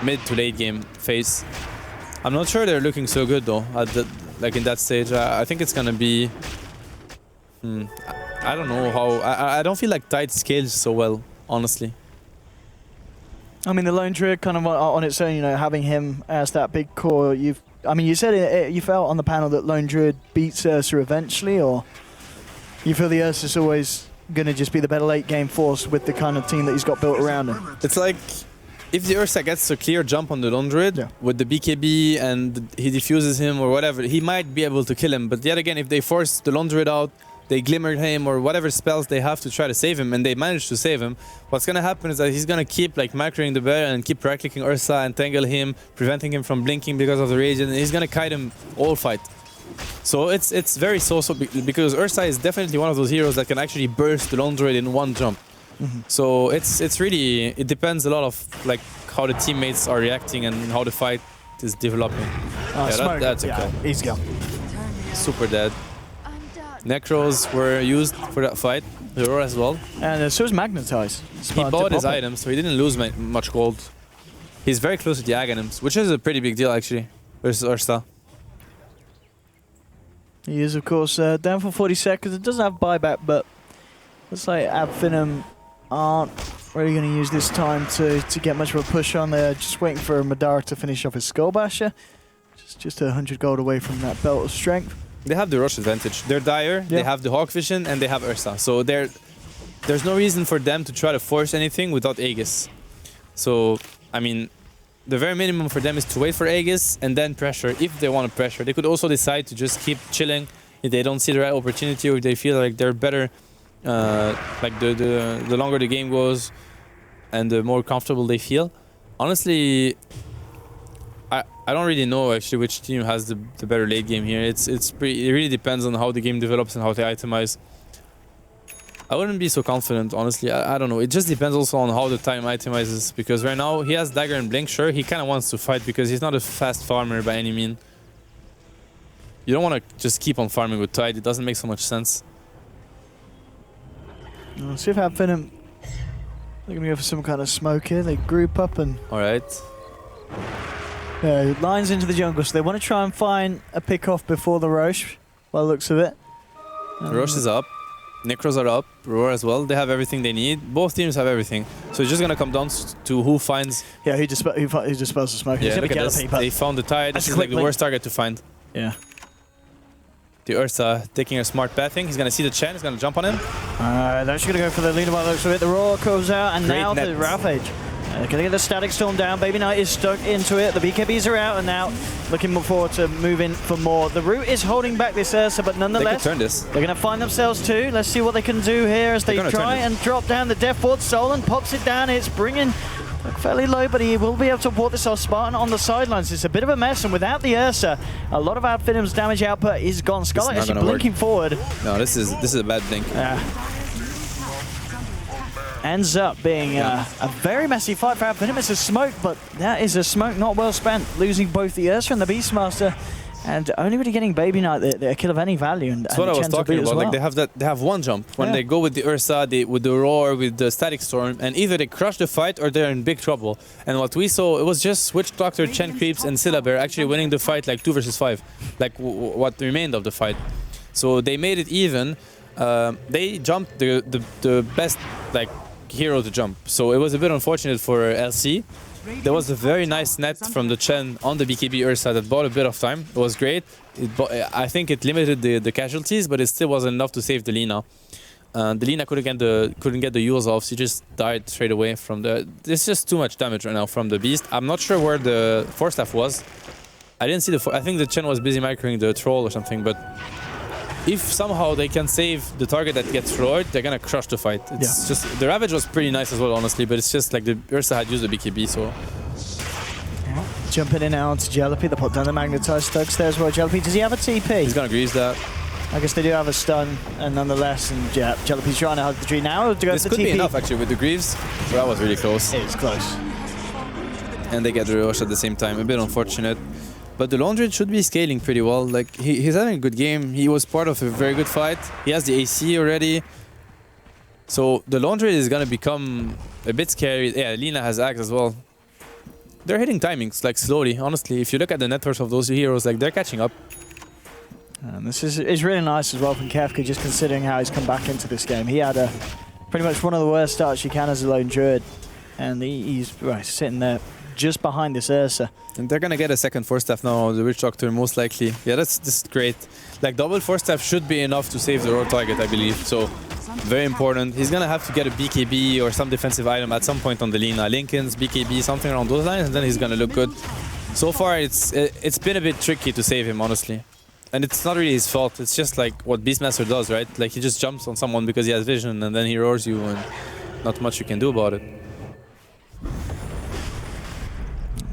mid to late game phase. I'm not sure they're looking so good though, at like in that stage. I think it's gonna be... I don't know how... I don't feel like Tide scales so well, honestly. I mean, the Lone Druid kind of on its own, you know, having him as that big core, I mean, you said you felt on the panel that Lone Druid beats Ursa eventually, or you feel the Ursa's always going to just be the better late game force with the kind of team that he's got built around him? It's like, if the Ursa gets a clear jump on the Lone Druid with the BKB and he defuses him or whatever, he might be able to kill him. But yet again, if they force the Lone Druid out, they glimmer him or whatever spells they have to try to save him, and they manage to save him, what's gonna happen is that he's gonna keep like macroing the bear and keep right-clicking Ursa and tangle him, preventing him from blinking because of the rage, and he's gonna kite him all fight. So it's very so-so because Ursa is definitely one of those heroes that can actually burst the Lone Druid in one jump. So it's really, it depends a lot of like how the teammates are reacting and how the fight is developing. That's a kill. He's gone. Super dead. Necros were used for that fight, Aurora as well. And so was Magnetize. He bought his items, so he didn't lose much gold. He's very close to the Aghanims, which is a pretty big deal actually, versus Ursa. He is, of course, down for 40 seconds. It doesn't have buyback, but looks like Finem aren't really going to use this time to get much of a push on there. Just waiting for Madara to finish off his Skull Basher. Just 100 gold away from that belt of strength. They have the rush advantage. They're dire, they have the Hawk Vision, and they have Ursa. So there's no reason for them to try to force anything without Aegis. So, I mean, the very minimum for them is to wait for Aegis and then pressure, if they want to pressure. They could also decide to just keep chilling if they don't see the right opportunity or if they feel like they're better, like the longer the game goes and the more comfortable they feel. Honestly, I don't really know actually which team has the better late game here. It really depends on how the game develops and how they itemize. I wouldn't be so confident, honestly. I don't know. It just depends also on how the time itemizes, because right now he has Dagger and Blink. Sure, he kind of wants to fight because he's not a fast farmer by any mean. You don't want to just keep on farming with Tide. It doesn't make so much sense. Let's see if Finem, they're going to go for some kind of smoke here. They group up and... All right. Lines into the jungle, so they want to try and find a pick-off before the Roche, by the looks of it. Roche is up. Necros are up. Roar as well. They have everything they need. Both teams have everything. So it's just going to come down to who finds... Yeah, who dispels the smoke. Yeah, look at this. They found the Tide. This is like the worst target to find. Yeah. the Ursa taking a smart pathing. He's gonna see the Chen, he's gonna jump on him. They're actually going to go for the Luna by the looks of it. The Roar comes out, and Great now net. the Ravage. Going to get the Static Storm down. Baby Knight is stuck into it. The BKBs are out, and now looking forward to moving for more. The Root is holding back this Ursa, but They nonetheless, could turn this. they're going to find themselves too. Let's see what they can do here as they They're gonna try turn and drop down the Death Ward. Solon pops it down. It's bringing fairly low, but he will be able to ward this off. Spartan on the sidelines. It's a bit of a mess, and without the Ursa, a lot of our Finem's damage output is gone. Scarlet not actually gonna blinking forward. No, this is a bad blink. Ends up being a very messy fight for our Finem. It's a smoke, but that is a smoke not well spent. Losing both the Ursa and the Beastmaster, and only really getting Baby Knight the kill of any value. And, That's what I was talking about. Like they have one jump. When Yeah. they go with the Ursa, with the Roar, with the Static Storm, and either they crush the fight or they're in big trouble. And what we saw, it was just Witch Doctor, Chen Creeps, and Syllabear actually winning the fight like 2 versus 5, like what remained of the fight. So they made it even. They jumped the best like hero to jump. So it was a bit unfortunate for LC. There was a very nice net from the Chen on the BKB Ursa that bought a bit of time. It was great. I think it limited the casualties, but it still wasn't enough to save the Lina. The Lina couldn't get the Yules off. She just died straight away from the... There's just too much damage right now from the Beast. I'm not sure where the Force Staff was. I didn't see I think the Chen was busy microing the Troll or something, but if somehow they can save the target that gets destroyed, they're gonna crush the fight. It's just the Ravage was pretty nice as well, honestly, but it's just like the Ursa had used the BKB, so Jumping in now onto Jalopy. They put down the Magnetized Thugs there as well. Jalopy, does he have a TP? he's gonna grease that. I guess they do have a stun, and nonetheless, and yeah, Jalopy's trying to hug the tree now to go This for could TP. be enough actually with the Greaves, so that was really close. It is close. And they get the rush at the same time, a bit unfortunate. But the Laundry should be scaling pretty well. Like he's having a good game. He was part of a very good fight. He has the AC already. So the Laundry is gonna become a bit scary. Yeah, Lina has Axe as well. They're hitting timings like slowly, honestly. If you look at the net worth of those heroes, like they're catching up. And this is really nice as well from Kefka, just considering how he's come back into this game. He had pretty much one of the worst starts you can as a lone druid, and he's sitting there just behind this Ursa. And they're gonna get a second Force Staff now, the Witch Doctor most likely. Yeah, this is great. Like double Force Staff should be enough to save the Roar target, I believe. So very important. He's gonna have to get a BKB or some defensive item at some point on the Lina. Lincoln's, BKB, something around those lines, and then he's gonna look good. So far, it's been a bit tricky to save him, honestly. And it's not really his fault. It's just like what Beastmaster does, right? Like he just jumps on someone because he has vision, and then he roars you, and not much you can do about it.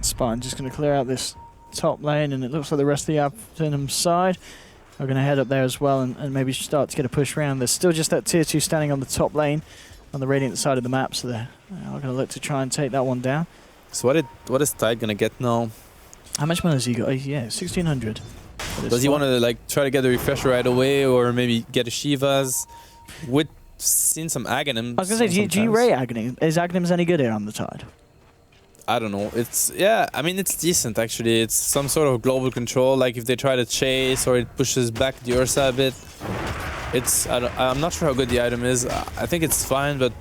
Spartan just going to clear out this top lane, and it looks like the rest of the Finem side are going to head up there as well and maybe start to get a push around. There's still just that tier 2 standing on the top lane on the Radiant side of the map, so they're going to look to try and take that one down. So what is Tide gonna get now? How much money has he got? Yeah, 1,600. Does he want to like try to get a refresher right away, or maybe get a Shivas? We've seen some Aghanim. I was going to say, do you rate Aghanim? Is Aghanim's any good here on the Tide? I don't know. I mean, it's decent actually. It's some sort of global control. Like if they try to chase or it pushes back the Ursa a bit. I'm not sure how good the item is. I think it's fine, but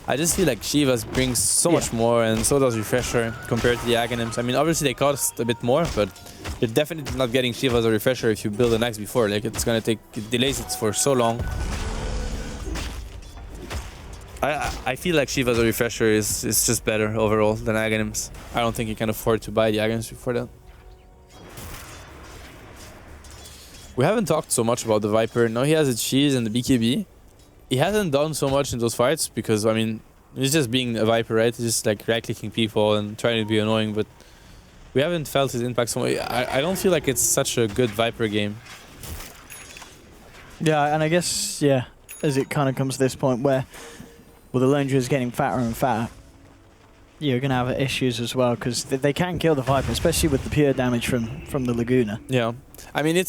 I just feel like Shivas brings so much more, and so does Refresher compared to the Aghanims. I mean, obviously they cost a bit more, but you're definitely not getting Shivas or Refresher if you build an axe before. Like it's gonna take, it delays it for so long. I feel like Shiva's or Refresher is just better overall than Aghanims. I don't think you can afford to buy the Aghanims before that. We haven't talked so much about the Viper. Now he has its Cheese and the BKB. He hasn't done so much in those fights because, I mean, he's just being a Viper, right? He's just like right-clicking people and trying to be annoying, but we haven't felt his impact so much. I don't feel like it's such a good Viper game. Yeah, and I guess, yeah, as it kind of comes to this point where, well, the Lone Druid is getting fatter and fatter, you're going to have issues as well, because they can kill the Viper, especially with the pure damage from the Laguna. Yeah. I mean,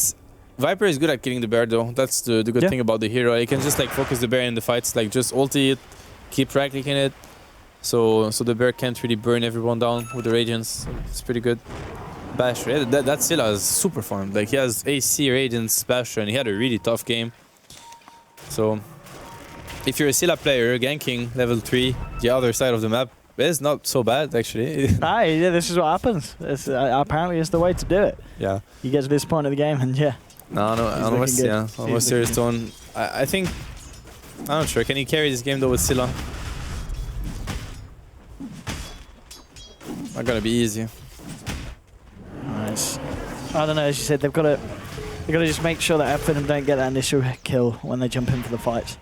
Viper is good at killing the bear, though. That's the good thing about the hero. You can just like focus the bear in the fights, like just ulti it, keep right-clicking it, so the bear can't really burn everyone down with the Radiance. It's pretty good. Basher, yeah, that Scylla is super farmed. Like he has AC, Radiance, Basher, and he had a really tough game. So if you're a Scylla player, ganking level 3, the other side of the map is not so bad actually. Yeah, this is what happens. Apparently it's the way to do it. Yeah. You get to this point of the game and yeah. No, no, He's almost, looking good. yeah, He's almost looking serious tone. I think, I'm not sure. Can he carry this game though with Scylla? Not gonna be easy. Nice. I don't know. As you said, they've got to just make sure that Finem don't get that initial kill when they jump in for the fight.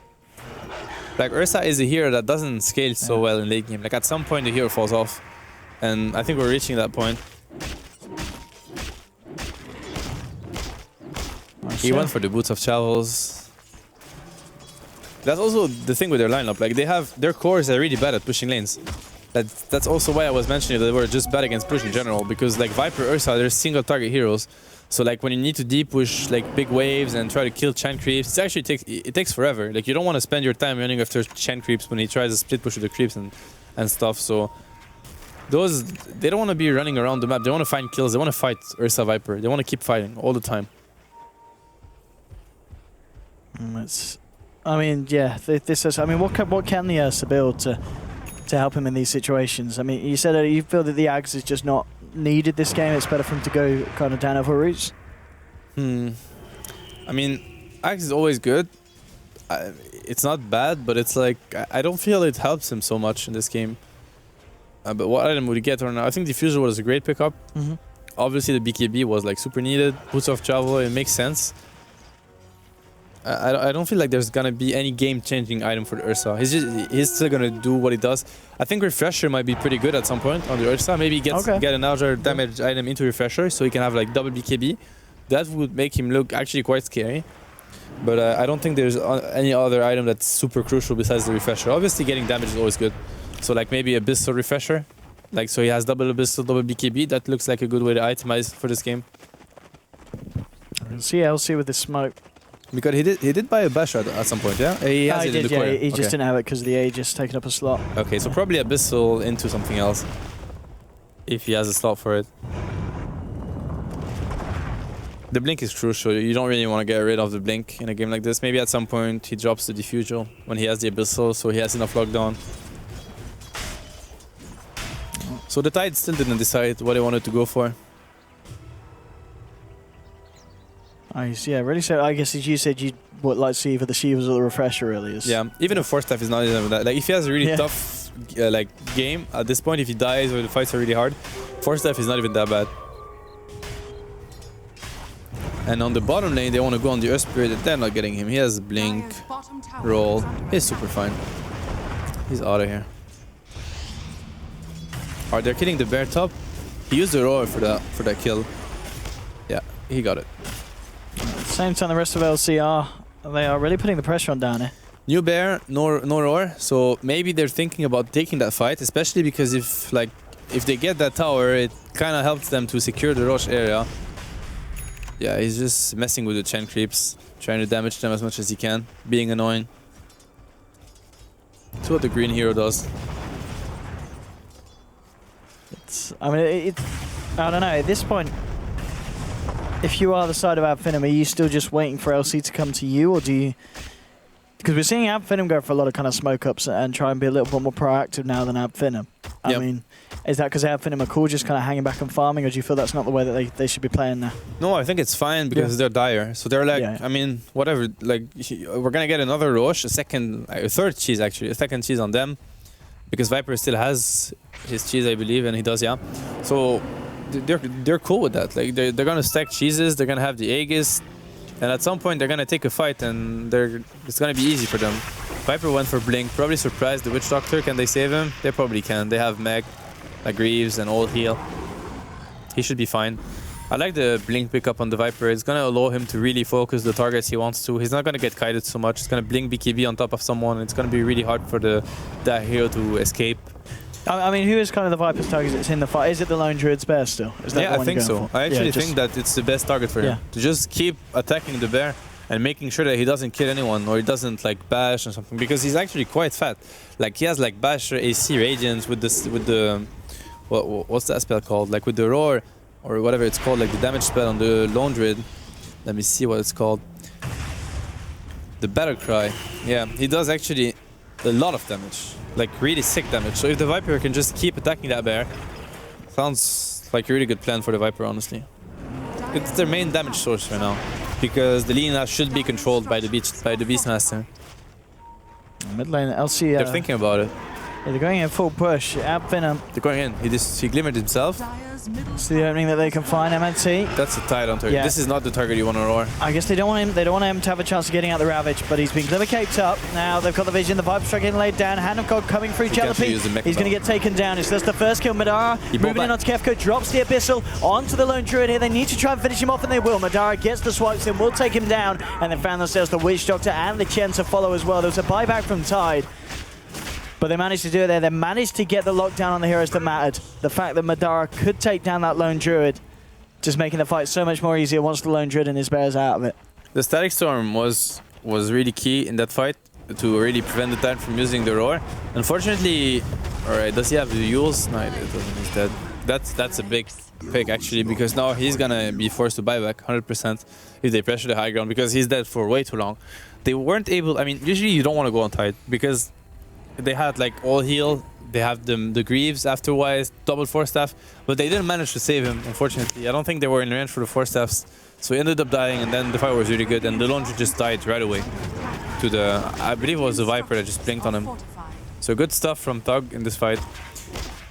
Like Ursa is a hero that doesn't scale so well in late game. Like at some point the hero falls off, and I think we're reaching that point. Nice. He went for the boots of travels. That's also the thing with their lineup. Like they have their cores are really bad at pushing lanes. That's also why I was mentioning that they were just bad against push in general, because like Viper, Ursa, they're single target heroes. So like when you need to deep push like big waves and try to kill chain creeps, it takes forever. Like you don't want to spend your time running after chain creeps when he tries to split push with the creeps and stuff. So those, they don't want to be running around the map. They want to find kills. They want to fight Ursa Viper. They want to keep fighting all the time. I mean, yeah. This is. I mean, what can the Ursa build to help him in these situations? I mean, you said that you feel that the Ags is just not needed this game. It's better for him to go kind of down over routes. I mean, Axe is always good. It's not bad, but it's like I don't feel it helps him so much in this game. But what item would he get or not? I think Diffuser was a great pickup. Obviously, the BKB was like super needed. Boots of travel, it makes sense. I don't feel like there's gonna be any game-changing item for the Ursa. He's still gonna do what he does. I think Refresher might be pretty good at some point on the Ursa. Maybe get another damage item into Refresher so he can have like double BKB. That would make him look actually quite scary. But I don't think there's any other item that's super crucial besides the Refresher. Obviously, getting damage is always good. So like maybe Abyssal Refresher. Like so he has double Abyssal, double BKB. That looks like a good way to itemize for this game. See LC with the smoke. Because he did buy a bash at some point, yeah? He has it in the corner. He just didn't have it because the Aegis taking up a slot. Okay, so probably Abyssal into something else. If he has a slot for it. The blink is crucial. You don't really want to get rid of the blink in a game like this. Maybe at some point he drops the Diffusal when he has the Abyssal, so he has enough lockdown. So the Tide still didn't decide what they wanted to go for. Nice, yeah, really. So I guess as you said, you would like to see either the Shivas or the Refresher really is. Yeah, even a 4-staff is not even that. Like if he has a really tough like game at this point, if he dies or the fights are really hard, 4-staff is not even that bad. And on the bottom lane, they want to go on the Earth Spirit, and they're not getting him. He has blink, roll. He's super fine. He's out of here. Alright, they're killing the bear top. He used the roar for that kill. Yeah, he got it. At the same time, the rest of LCR, they are really putting the pressure on down here. New bear, no roar, so maybe they're thinking about taking that fight, especially because if they get that tower, it kind of helps them to secure the Roche area. Yeah, he's just messing with the chain creeps, trying to damage them as much as he can, being annoying. That's what the green hero does. I mean, I don't know, at this point, if you are the side of Finem, are you still just waiting for LC to come to you, or do you... Because we're seeing Finem go for a lot of kind of smoke ups and try and be a little bit more proactive now than Finem. I mean, is that because Finem are cool, just kind of hanging back and farming, or do you feel that's not the way that they should be playing now? No, I think it's fine because they're dire. So they're like, I mean, whatever, like, we're gonna get another Roche, a third cheese actually, a second cheese on them. Because Viper still has his cheese, I believe, and he does, yeah. So they're cool with that. Like they're gonna stack cheeses, they're gonna have the Aegis, and at some point they're gonna take a fight, and it's gonna be easy for them. Viper went for blink, probably surprised the Witch Doctor. Can they save him? They probably can. They have Meg, Greaves, and all heal. He should be fine. I like the blink pickup on the Viper. It's gonna allow him to really focus the targets he wants to. He's not gonna get kited so much. He's gonna blink BKB on top of someone. It's gonna be really hard for that hero to escape. I mean, who is kind of the Viper's target that's in the fight? Is it the Lone Druid's bear still? Is that yeah, I think so. For? I actually think that it's the best target for him. To just keep attacking the bear and making sure that he doesn't kill anyone or he doesn't like bash or something, because he's actually quite fat. Like he has like bash or AC radiance with the what's that spell called? Like with the roar or whatever it's called, like the damage spell on the Lone Druid. Let me see what it's called. The Battle Cry. Yeah, he does actually a lot of damage. Like really sick damage. So if the Viper can just keep attacking that bear, sounds like a really good plan for the Viper, honestly. It's their main damage source right now. because the Lina should be controlled by the Beastmaster. Mid lane, LC. They're thinking about it. Yeah, they're going in full push. At Finem. They're going in. He glimmered himself. Dire's middle It's the opening that they can find. MNT. That's a tight on target. Yeah. This is not the target you want to roar. I guess they don't want him. They don't want him to have a chance of getting out the Ravage, but he's been glimmer caped up. Now they've got the vision. The Vibe Strike getting laid down. Hand of God coming through. He can actually Jealousy. use the mech He's going to get taken down. It's just the first kill. Madara He bought moving in back. onto Kefko. Drops the Abyssal onto the Lone Druid here. They need to try and finish him off, and they will. Madara gets the swipes in, will take him down, and they found themselves the Witch Doctor and the Chen to follow as well. There was a buyback from Tide. But they managed to do it there. They managed to get the lockdown on the heroes that mattered. The fact that Madara could take down that Lone Druid, just making the fight so much more easier once the Lone Druid and his bears out of it. The Static Storm was really key in that fight to really prevent the Titan from using the roar. Unfortunately, alright, does he have the Yules? No, he doesn't. He's dead. That's a big pick actually, because now he's gonna be forced to buy back 100% if they pressure the high ground, because he's dead for way too long. They weren't able. I mean, usually you don't want to go on Tide because they had like all heal. They have the Greaves afterwards, double 4-staff, but they didn't manage to save him, unfortunately. I don't think they were in range for the 4-staffs, so he ended up dying, and then the fight was really good, and the launcher just died right away to the, I believe it was the Viper that just blinked on him. So good stuff from Thug in this fight.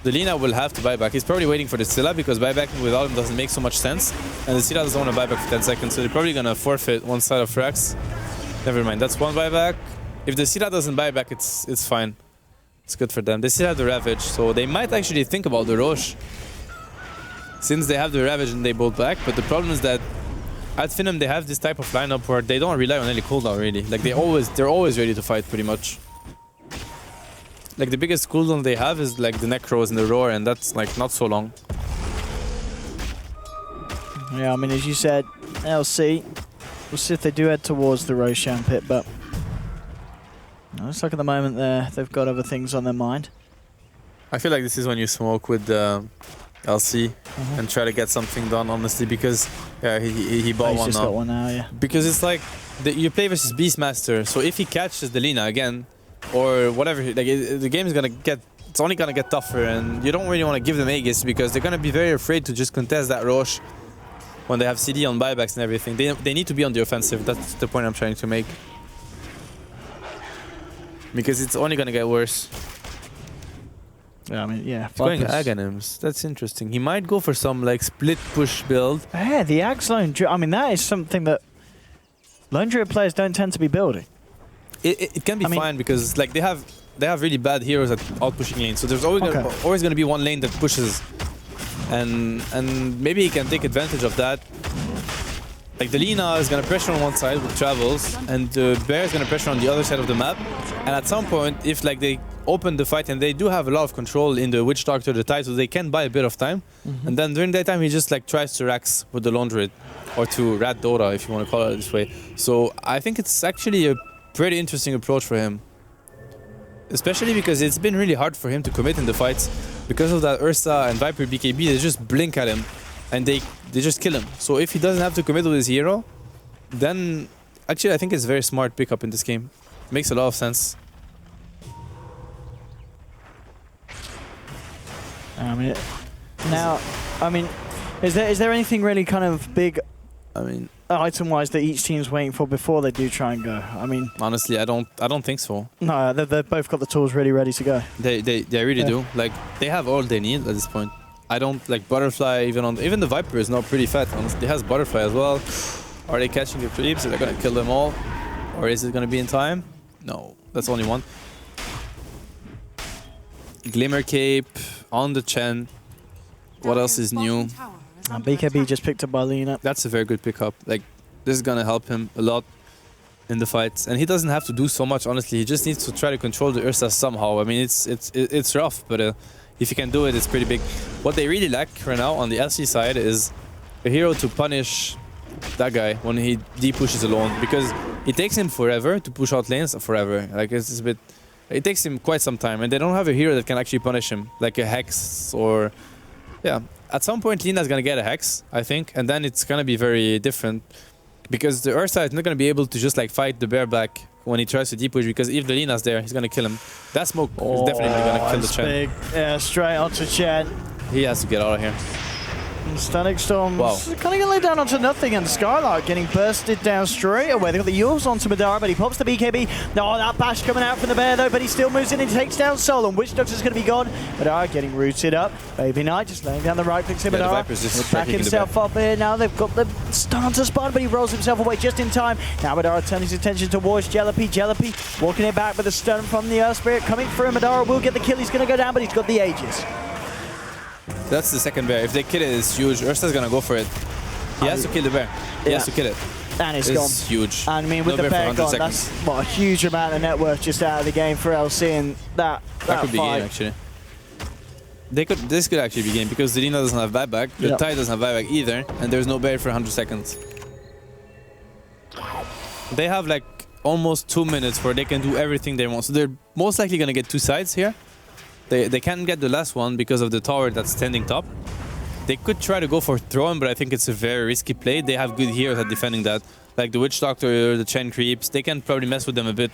The Lina will have to buy back. He's probably waiting for the Scylla, because buybacking without him doesn't make so much sense, and the Scylla doesn't want to buy back for 10 seconds, so they're probably going to forfeit one side of Frax. Never mind, that's one buyback. If the Scylla doesn't buy back, it's fine. It's good for them. They still have the Ravage, so they might actually think about the Roche. Since they have the Ravage and they bolt back, but the problem is that at Finem they have this type of lineup where they don't rely on any cooldown really. Like they're always ready to fight pretty much. Like the biggest cooldown they have is like the Necros and the Roar, and that's like not so long. Yeah, I mean, as you said, LC. We'll see if they do head towards the Roshan pit, but looks like at the moment they've got other things on their mind. I feel like this is when you smoke with LC and try to get something done, honestly, because yeah, he bought He's one just now. got one now, yeah. Because it's like you play versus Beastmaster, so if he catches the Lina again or whatever, like the game is it's only gonna get tougher, and you don't really want to give them Aegis because they're gonna be very afraid to just contest that Roche when they have CD on buybacks and everything. They need to be on the offensive. That's the point I'm trying to make. Because it's only gonna get worse. Yeah, I mean, yeah. He's going Aghanims. That's interesting. He might go for some like split push build. Yeah, the Axe Lone Druid. I mean, that is something that Lone Druid players don't tend to be building. It can be fine because like they have really bad heroes at out pushing lanes. So there's always gonna be one lane that pushes, and maybe he can take advantage of that. Like the Lina is gonna pressure on one side with travels, and the Bear is gonna pressure on the other side of the map. And at some point, if like they open the fight, and they do have a lot of control in the Witch Doctor, the Tide, so they can buy a bit of time. And then during that time, he just like tries to Rax with the Lone Druid, or to Rat Dota, if you want to call it this way. So I think it's actually a pretty interesting approach for him, especially because it's been really hard for him to commit in the fights because of that Ursa and Viper BKB. They just blink at him, and they just kill him. So if he doesn't have to commit with his hero, then actually I think it's a very smart pickup in this game. Makes a lot of sense. I mean, now, I mean, is there anything really kind of big, I mean, item-wise that each team's waiting for before they do try and go? I mean, honestly, I don't think so. No, they've both got the tools really ready to go. They really do. Like they have all they need at this point. I don't like Butterfly. Even the Viper is not pretty fat. Honestly, it has Butterfly as well. Are they catching the creeps? Are they gonna kill them all, or is it gonna be in time? No, that's only one. Glimmer Cape on the Chen. What else is new? BKB just picked up by Lina. That's a very good pickup. Like this is gonna help him a lot in the fights, and he doesn't have to do so much. Honestly, he just needs to try to control the Ursa somehow. I mean, it's rough, but if he can do it, it's pretty big. What they really lack right now on the LC side is a hero to punish that guy when he de-pushes alone, because it takes him forever to push out lanes. Forever, like it's a bit. It takes him quite some time, and they don't have a hero that can actually punish him, like a Hex or, yeah. At some point, Lina's gonna get a Hex, I think, and then it's gonna be very different, because the Ursa is not gonna be able to just like fight the Bear back when he tries to deep push, because if the Lina's there, he's gonna kill him. That smoke is definitely gonna kill the Chen. Big. Yeah, straight onto Chen. He has to get out of here. And Stunning Storm Wow. kind of going to lay down onto nothing, and Skylark getting bursted down straight away. They've got the Yules onto Madara, but he pops the BKB. Oh, that bash coming out from the bear, though, but he still moves in and takes down Solon. Witch Doctor's going to be gone. Madara getting rooted up. Baby Knight just laying down the right clicks in Yeah, the Madara. Viper's just Back tracking the himself up here. Now they've got the stun to spawn, but he rolls himself away just in time. Now Madara turning his attention towards Jellapi. Jellapi walking it back with a stun from the Earth Spirit coming through. Madara will get the kill. He's going to go down, but he's got the Aegis. That's the second bear. If they kill it, it's huge. Ursa's gonna go for it. He has to kill the bear. He has to kill it. And it's It's gone. huge. And I mean, with No the bear bear for 100 gone, seconds. that's what, a huge amount of net worth just out of the game for LC, and that That could be fight. game actually. This could actually be game because the Lina doesn't have buyback, the Yep. Tide doesn't have buyback either, and there's no bear for 100 seconds. They have like almost 2 minutes where they can do everything they want. So they're most likely gonna get 2 sides here. They can't get the last one because of the tower that's standing top. They could try to go for throne, but I think it's a very risky play. They have good heroes at defending that, like the Witch Doctor, the Chen Creeps. They can probably mess with them a bit,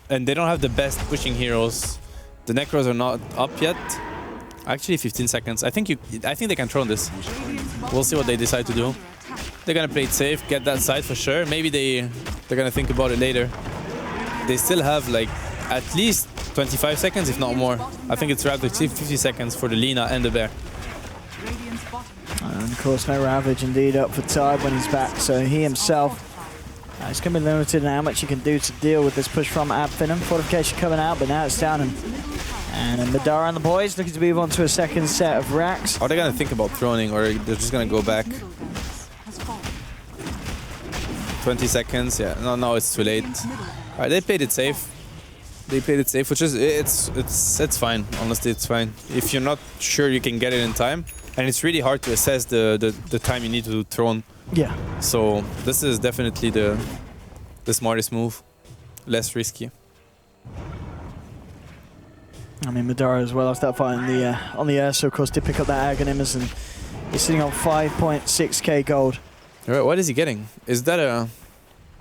and they don't have the best pushing heroes. The Necros are not up yet. Actually, 15 seconds. I think they can throne this. We'll see what they decide to do. They're gonna play it safe, get that side for sure. Maybe they're gonna think about it later. They still have like at least 25 seconds, if not more. I think it's rather 50 seconds for the Lina and the bear. And of course, no Ravage indeed up for Tide when he's back, so he himself is going to be limited in how much he can do to deal with this push from Finem. Fortification coming out, but now it's down, and then Madara and the boys looking to move on to a second set of racks. Are they gonna think about throning, or they're just gonna go back? 20 seconds, yeah. No, it's too late. Alright, they played it safe. They played it safe, which is it's fine. Honestly, it's fine. If you're not sure you can get it in time, and it's really hard to assess the time you need to throne. Yeah. So this is definitely the smartest move, less risky. I mean, Madara as well after that fight on the air, so of course did pick up that Aghanimus, and he's sitting on 5.6k gold. Alright, what is he getting? Is that a...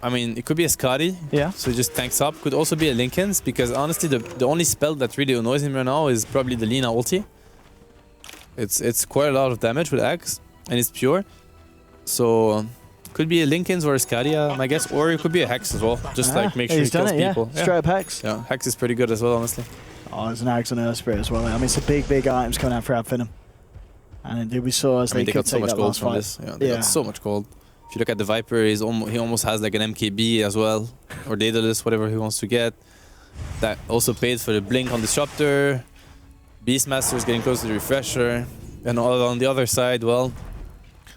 I mean, it could be a Skadi, Yeah. so he just tanks up. Could also be a Linken's, because honestly, the only spell that really annoys him right now is probably the Lina ulti. It's quite a lot of damage with Axe, and it's pure. So, could be a Linken's or a Skadi, I guess, or it could be a Hex as well. Just like make sure he he's done kills it, people. yeah. Straight up Hex. Yeah, Hex is pretty good as well, honestly. Oh, there's an Axe on Earth Spirit as well. I mean, it's a big items coming out for Finem. And indeed we saw as I mean, they they got could so take much that gold last from fight. this. Yeah, they got so much gold. If you look at the Viper, he almost has like an MKB as well, or Daedalus, whatever he wants to get. That also paid for the Blink on Disruptor. Beastmaster is getting close to the Refresher. And on the other side, well,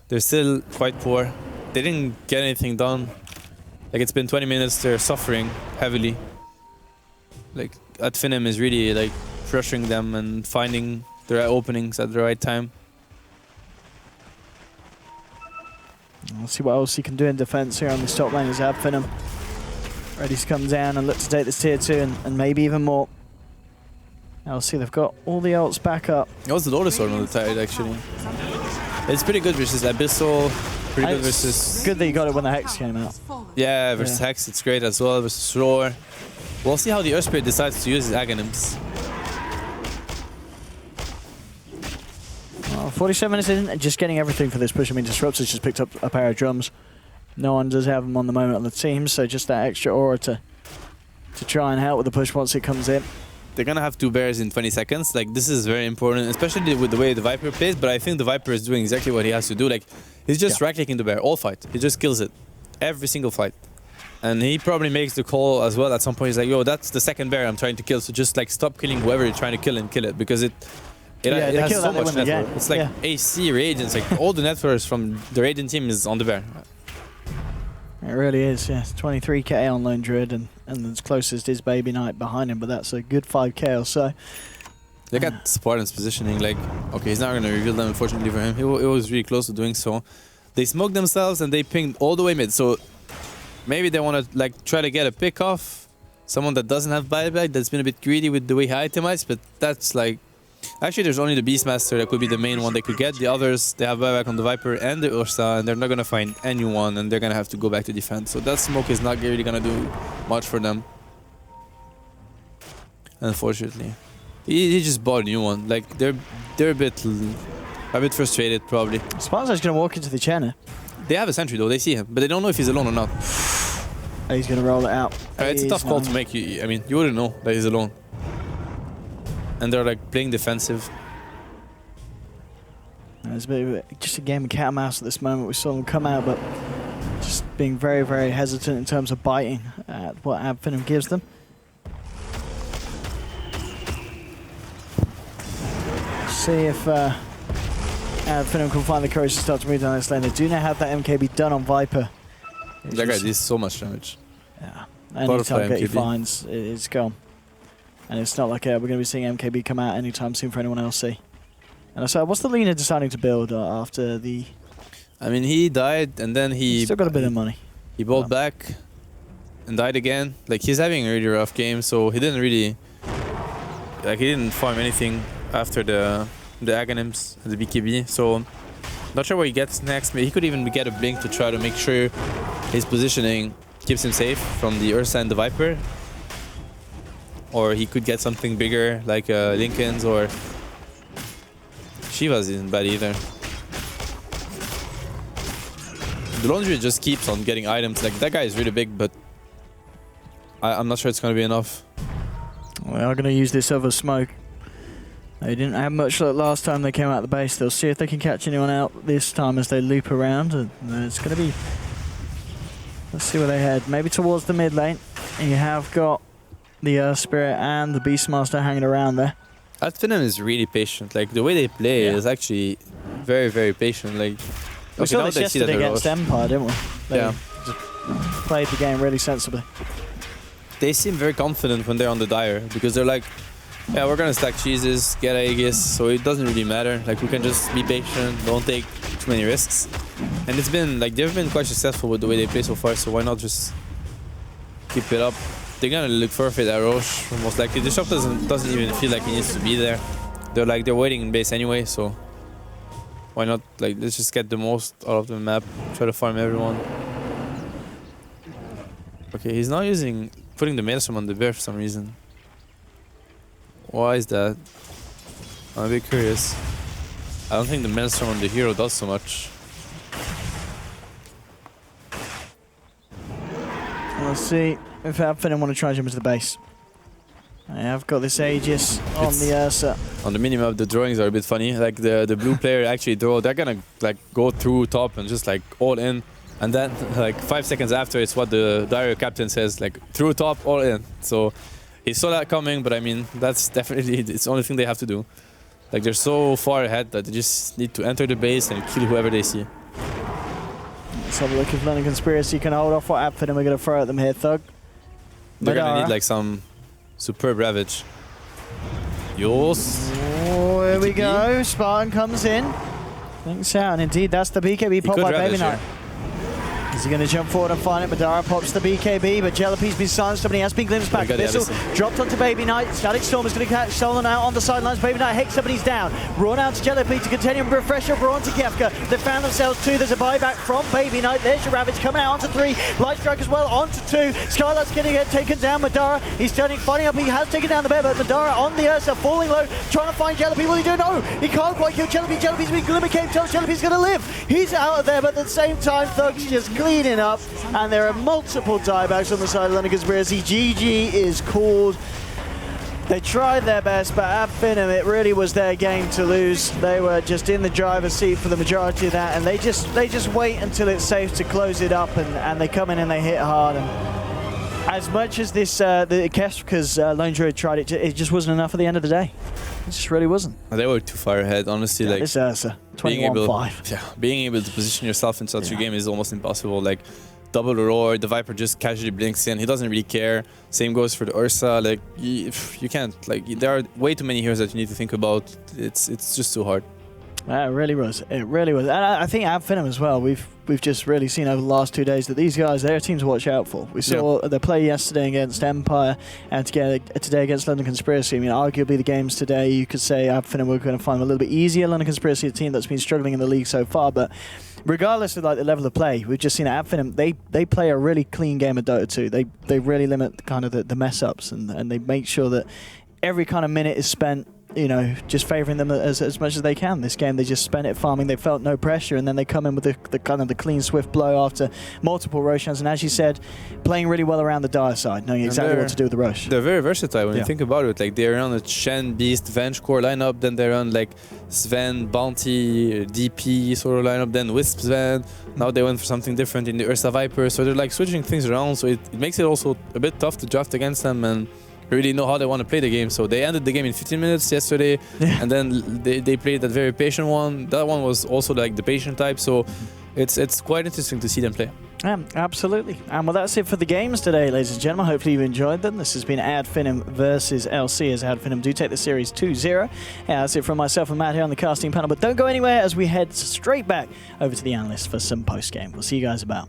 they're still quite poor. They didn't get anything done. Like, it's been 20 minutes, they're suffering heavily. Like, Finem is really like pressuring them and finding the right openings at the right time. We'll see what else he can do in defense here on this top lane as Finem ready to come down and look to take this tier 2 and maybe even more. Now we'll see, they've got all the ults back up. It was the Lotus Sword on the Tide, actually. It's pretty good versus Abyssal, pretty good It's versus... good that you got it when the Hex came out. Yeah, versus Hex, it's great as well, versus Roar. We'll see how the Earth Spirit decides to use his Aghanims. Well, 47 minutes in and just getting everything for this push. I mean, Disruptor's just picked up a pair of drums. No one does have them on the moment on the team, so just that extra aura to try and help with the push once it comes in. They're gonna have 2 bears in 20 seconds. Like, this is very important, especially with the way the Viper plays, but I think the Viper is doing exactly what he has to do. Like, he's just right-clicking the bear all fight. He just kills it. Every single fight. And he probably makes the call as well at some point. He's like, yo, that's the second bear I'm trying to kill, so just like stop killing whoever you're trying to kill and kill it, because it has so much net worth. It's like AC Radiance, like all the net worth from the Radiant team is on the bear. It really is, yeah. 23k on Lone Druid, and as closest is Baby Knight behind him, but that's a good 5k or so. Look at Spartan's positioning, like, okay, he's not going to reveal them, unfortunately for him. He was really close to doing so. They smoked themselves and they pinged all the way mid, so maybe they want to like try to get a pick off someone that doesn't have buyback, that's been a bit greedy with the way he itemized, but that's like... Actually, there's only the Beastmaster that could be the main one they could get. The others, they have buyback on the Viper and the Ursa, and they're not going to find anyone, and they're going to have to go back to defense. So that smoke is not really going to do much for them. Unfortunately. He just bought a new one. Like, they're a bit A bit frustrated, probably. Spartan's going to walk into the chair. They have a sentry though, they see him, but they don't know if he's alone or not. He's going to roll it out. It's a tough call to make. I mean, you wouldn't know that he's alone. And they're like playing defensive. It's a bit of just a game of cat and mouse at this moment. We saw them come out, but just being very, very hesitant in terms of biting at what Finem gives them. See if Finem can find the courage to start to move down this lane. They do now have that MKB done on Viper. That guy does so much damage. Yeah, any target he finds is gone. And it's not like we're going to be seeing MKB come out anytime soon for anyone else to see. And so, what's the leaner deciding to build after the... I mean, he died and then he... Still got a bit of money. He bowled back and died again. Like, he's having a really rough game, so he didn't really... Like, he didn't farm anything after the Aghanims and the BKB, so... Not sure what he gets next. Maybe he could even get a blink to try to make sure his positioning keeps him safe from the Ursa and the Viper. Or he could get something bigger, like Lincoln's or... Shiva's isn't bad either. The Laundry just keeps on getting items. Like, that guy is really big, but I'm not sure it's going to be enough. We are going to use this other smoke. They didn't have much luck last time they came out of the base. They'll see if they can catch anyone out this time as they loop around. And it's going to be... Let's see where they head. Maybe towards the mid lane. And you have got the Spirit and the Beastmaster hanging around there. Finem is really patient. Like, the way they play is actually very, very patient. Like, we saw this yesterday against Empire, didn't we? They just played the game really sensibly. They seem very confident when they're on the Dire because they're like, yeah, we're gonna stack cheeses, get Aegis, so it doesn't really matter. Like, we can just be patient, don't take too many risks. And it's been, like, they've been quite successful with the way they play so far, so why not just keep it up? They're gonna look for it at Roche, most likely. The shop doesn't even feel like he needs to be there. They're waiting in base anyway, so why not? Like, let's just get the most out of the map, try to farm everyone. Okay, he's not putting the Maelstrom on the bear for some reason. Why is that? I'm a bit curious. I don't think the Maelstrom on the hero does so much. Let's see if Finem want to try and jump into the base. I have got this Aegis on the Ursa. On the minimap, the drawings are a bit funny. Like, the blue player actually they're gonna like go through top and just like all in. And then like 5 seconds after, it's what the Dire captain says, like through top, all in. So he saw that coming, but I mean, that's definitely it's the only thing they have to do. Like, they're so far ahead that they just need to enter the base and kill whoever they see. Let's have a look if London Conspiracy can hold off what Finem we're going to throw at them here, Thug. They're going to need like some superb Ravage. Yos. Oh, here we go. Spartan comes in. Thinks out, and indeed that's the BKB pop by Baby Knight. Is he going to jump forward and find it? Madara pops the BKB, but Jellypee's been silenced, but he has been glimpsed back. Missile dropped onto Baby Knight. Static Storm is going to catch Solon out on the sidelines. Baby Knight hicks up and he's down. Raw out to Jellype to continue and refresh over onto Kefka. They found themselves 2. There's a buyback from Baby Knight. There's your Ravage coming out onto 3. Light Strike as well onto 2. Skylight's going to get taken down. Madara, he's fighting up. He has taken down the bear, but Madara on the Ursa, falling low, trying to find Jellype. Will he do? No, he can't quite kill Jellype. Jellype's been Glimmer Cave tells Jellype's going to live. He's out of there, but at the same time, Thug's just cleaning up. And there are multiple diebacks on the side of London Conspiracy. GG is called. They tried their best, but at Finem, it really was their game to lose. They were just in the driver's seat for the majority of that, and they just wait until it's safe to close it up, and they come in and they hit hard. And as much as this, the Kefka's Lone Druid tried it, it just wasn't enough at the end of the day. It just really wasn't. They were too far ahead, honestly. Yeah, like, this Ursa, 21-5. Yeah, being able to position yourself in such a game is almost impossible. Like, double the roar, the Viper just casually blinks in. He doesn't really care. Same goes for the Ursa. Like, you can't. Like, there are way too many heroes that you need to think about. It's just too hard. It really was. It really was. And I think at Finem as well, we've just really seen over the last 2 days that these guys, they're a team to watch out for. We saw their play yesterday against Empire and today against London Conspiracy. I mean, arguably the games today, you could say at Finem we're going to find them a little bit easier. London Conspiracy, a team that's been struggling in the league so far, but regardless of like the level of play, we've just seen at Finem, they play a really clean game of Dota 2. They really limit kind of the mess ups and they make sure that every kind of minute is spent you know, just favouring them as much as they can. This game, they just spent it farming. They felt no pressure, and then they come in with the kind of the clean, swift blow after multiple Roshan's. And as you said, playing really well around the Dire side, knowing exactly what to do with the Rosh. They're very versatile when you think about it. Like they're on a Shen, Beast, Venge core lineup, then they're on like Sven, Bounty, DP sort of lineup, then Wisp Sven. Now they went for something different in the Ursa Viper. So they're like switching things around. So it makes it also a bit tough to draft against them and really know how they want to play the game. So they ended the game in 15 minutes yesterday, and then they played that very patient one. That one was also like the patient type. So it's quite interesting to see them play. Absolutely. And well, that's it for the games today, ladies and gentlemen. Hopefully you've enjoyed them. This has been Ad Finem versus LC, as Ad Finem do take the series 2-0. That's it from myself and Matt here on the casting panel. But don't go anywhere as we head straight back over to the analysts for some post-game. We'll see you guys about.